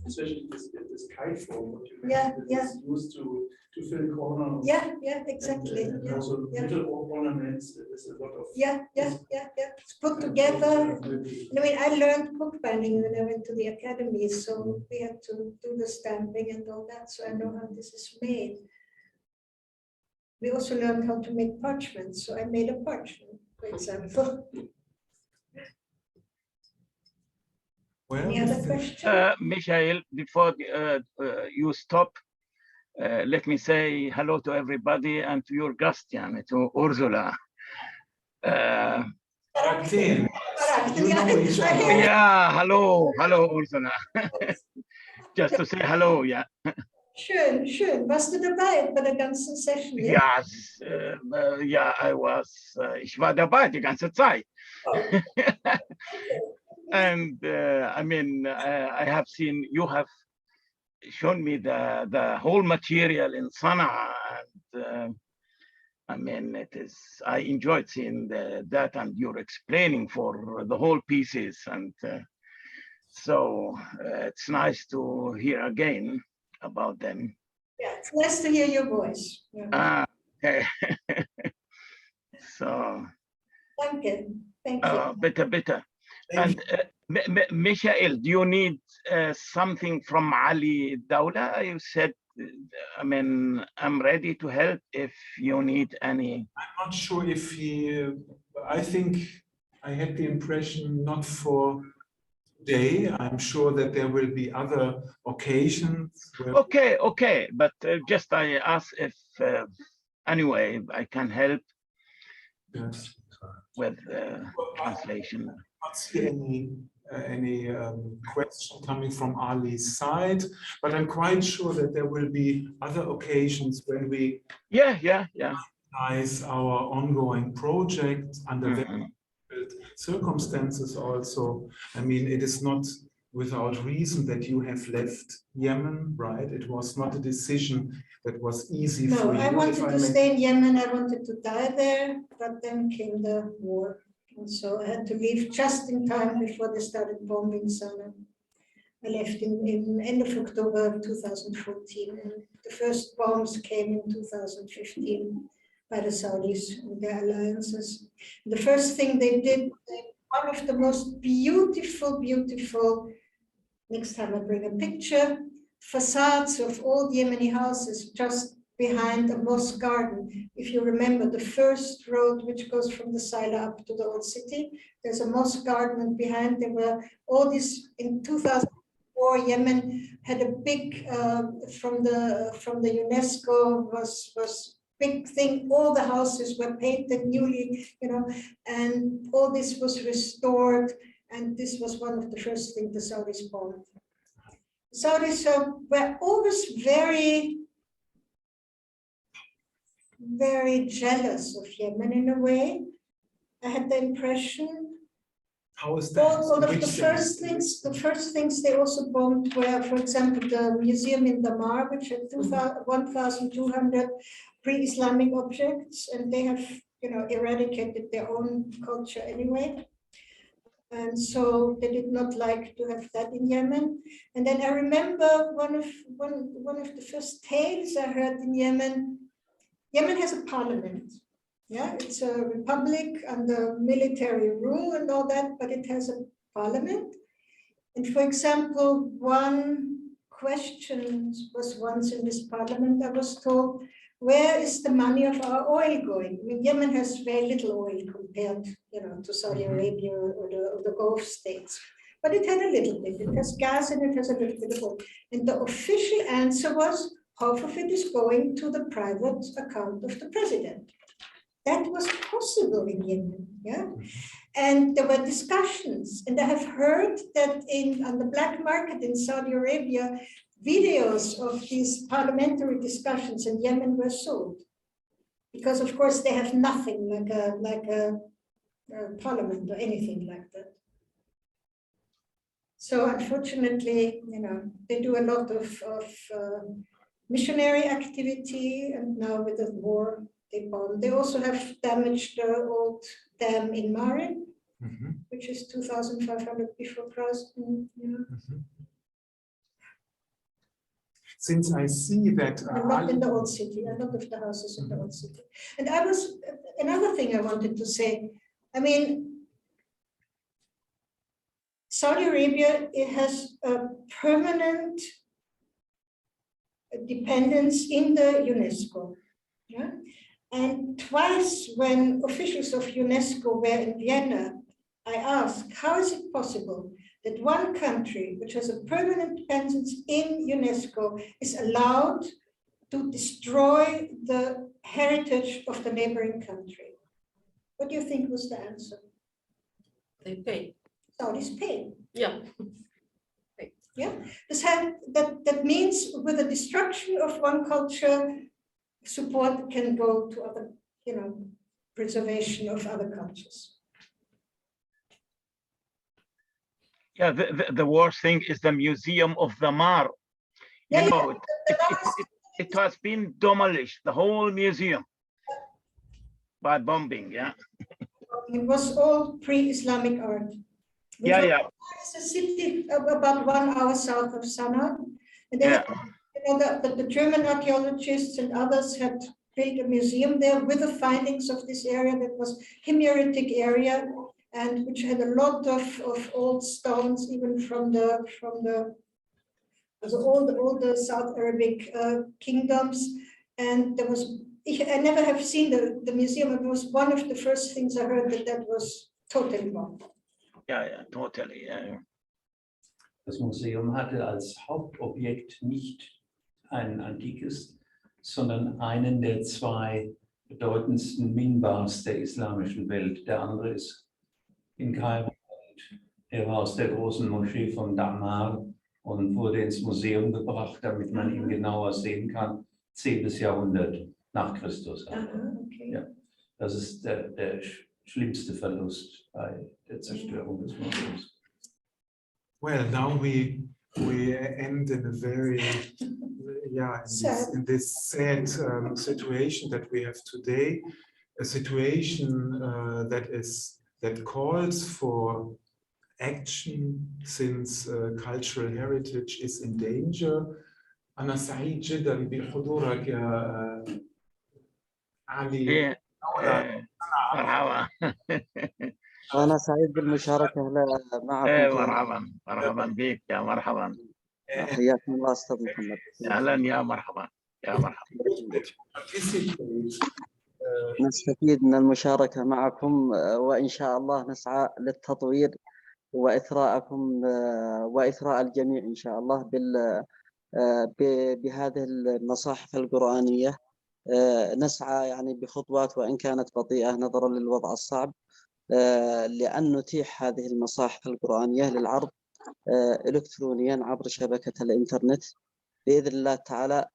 Especially this kite form, what you Yeah, mentioned, that is used to fill corners. Yeah, exactly. And also little ornaments. There's a lot of. Yeah. It's put together. I mean, I learned bookbinding when I went to the academy, so we had to do the stamping and all that, so I know how this is made. We also learned how to make parchments, so I made a parchment, for example. Well, Any other question? Michael, before you stop, let me say hello to everybody and to your guest, to Ursula. Okay. You know each other. Yeah, hello, Ursula. Just to say hello, yeah. Schön. Warst du dabei bei der ganzen Session? Ja, ja, ich war dabei die ganze Zeit. Oh. And I mean, I have seen, you have shown me the whole material in Sanaa, and I mean, I enjoyed seeing that, and you're explaining for the whole pieces, and so it's nice to hear again about them. Yeah, it's nice to hear your voice. Yeah. Okay. So. Thank you. Bitte. And Michael, do you need something from Ali Dawla? You said, I mean, I'm ready to help if you need any. I'm not sure if I think I had the impression not for today. I'm sure that there will be other occasions. Okay. But just I asked if, anyway, I can help. Yes. With translation. I don't see any question coming from Ali's side, but I'm quite sure that there will be other occasions when we organize our ongoing project under very difficult circumstances also. I mean, it is not without reason that you have left Yemen, right? It was not a decision that was easy for you. No, I wanted to stay in Yemen. I wanted to die there, but then came the war. And so I had to leave just in time before they started bombing Sanaa. I left in end of October 2014. And the first bombs came in 2015 by the Saudis and their alliances. The first thing they did, one of the most beautiful, next time I bring a picture, facades of old Yemeni houses just behind a mosque garden. If you remember the first road which goes from the Sila up to the old city, there's a mosque garden, and behind there were all these. In 2004, Yemen had a big from the UNESCO was big thing. All the houses were painted newly, you know, and all this was restored. And this was one of the first things the Saudis bought. Saudis were always very, very jealous of Yemen in a way. I had the impression. How is that? All of the first things they also bombed were, for example, the museum in Damar, which had 1,200 pre-Islamic objects, and they have, you know, eradicated their own culture anyway. And so they did not like to have that in Yemen. And then I remember one of the first tales I heard in Yemen. Yemen has a parliament. Yeah, it's a republic under military rule and all that, but it has a parliament. And for example, one question was once in this parliament, I was told, where is the money of our oil going? I mean, Yemen has very little oil compared, you know, to Saudi Arabia or the Gulf states. But it had a little bit. It has gas and it has a little bit of oil. And the official answer was, half of it is going to the private account of the president. That was possible in Yemen, yeah? And there were discussions. And I have heard that on the black market in Saudi Arabia, videos of these parliamentary discussions in Yemen were sold. Because of course they have nothing like a parliament or anything like that. So unfortunately, you know, they do a lot of missionary activity, and now with the war, they bomb. They also have damaged the old dam in Mare, which is 2,500 before Christ. You know. Since I see that not in the old city, a lot of the houses in the old city. And another thing I wanted to say, I mean, Saudi Arabia, it has a permanent dependence in the UNESCO. Yeah? And twice when officials of UNESCO were in Vienna, I asked, how is it possible that one country which has a permanent dependence in UNESCO is allowed to destroy the heritage of the neighboring country? What do you think was the answer? They pay. Saudis pay. Yeah. Yeah. That means with the destruction of one culture, support can go to other, you know, preservation of other cultures. Yeah, the worst thing is the Museum of the Mar. You know, it has been demolished, the whole museum, by bombing, yeah. It was all pre-Islamic art. Yeah. It's a city about 1 hour south of Sanaa. And they had, you know, the German archaeologists and others had built a museum there with the findings of this area that was Himyaritic area, and which had a lot of old stones, even from all the South Arabic kingdoms. And there was, I never have seen the museum. It was one of the first things I heard that was totally bombed. Yeah, totally. Yeah. Das Museum hatte als Hauptobjekt nicht ein antikes, sondern einen der zwei bedeutendsten Minbars der islamischen Welt. Der andere ist in Kairo und er war aus der großen Moschee von Damar und wurde ins Museum gebracht, damit man ihn genauer sehen kann. 10. Jahrhundert nach Christus. Okay. Ja, das ist der schlimmste Verlust bei der Zerstörung des Museums. Well, now we end in a very in this sad situation that we have today, a situation that calls for action since cultural heritage is in danger. أنا سعيد جدا بحضورك يا علي. مرحبا. أنا سعيد بالمشاركة معكم. مرحبا بك يا مرحبا. حياكم الله أستاذ محمد. أهلا يا مرحبا. نستفيد من المشاركة معكم وإن شاء الله نسعى للتطوير وإثراءكم وإثراء الجميع إن شاء الله بهذه المصاحف القرآنية نسعى يعني بخطوات وإن كانت بطيئة نظرا للوضع الصعب لأن نتيح هذه المصاحف القرآنية للعرض إلكترونيا عبر شبكة الإنترنت بإذن الله تعالى.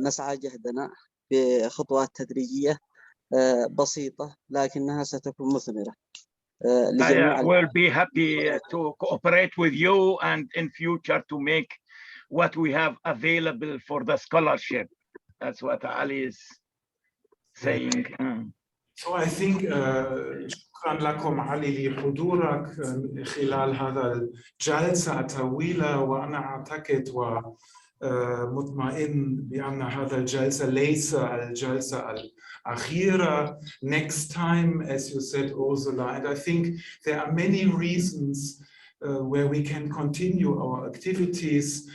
نسعى جهدنا بخطوات تدريجية بسيطة لكنها ستكون مثمرة لجميع. I will be happy to cooperate with you and in future to make what we have available for the scholarship. That's what Ali is saying. So I think شكرا لكم علي لحضورك خلال هذا الجلسة الطويلة، وأنا أعتقد ومطمئن بأن هذا الجلسة ليس الجلسة الأخيرة. Next time, as you said, Ursula, and I think there are many reasons where we can continue our activities.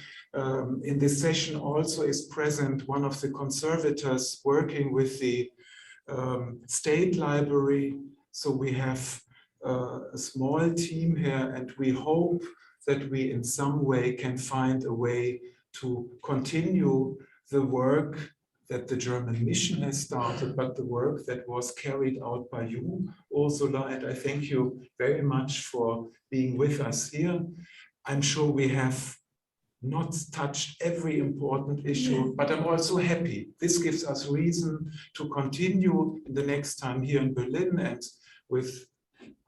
In this session also is present one of the conservators working with the State Library. So we have a small team here, and we hope that we in some way can find a way to continue the work that the German mission has started, but the work that was carried out by you, Ursula, and I thank you very much for being with us here. I'm sure we have not touched every important issue, but I'm also happy. This gives us reason to continue the next time here in Berlin and with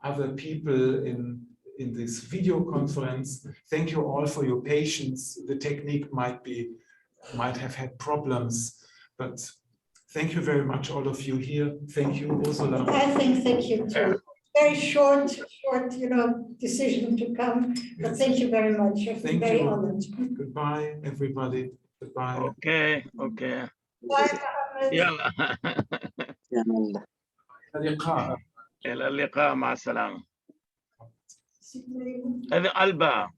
other people in this video conference. Thank you all for your patience. The technique might have had problems, but thank you very much, all of you here. Thank you, Ursula. I think thank you too. Very short, decision to come, but thank you very much. I've been very honored. Goodbye, everybody. Goodbye. Okay. Bye, Mohammed. يلا. اللقاء. إلى اللقاء، مع السلامة. هذا قلبها.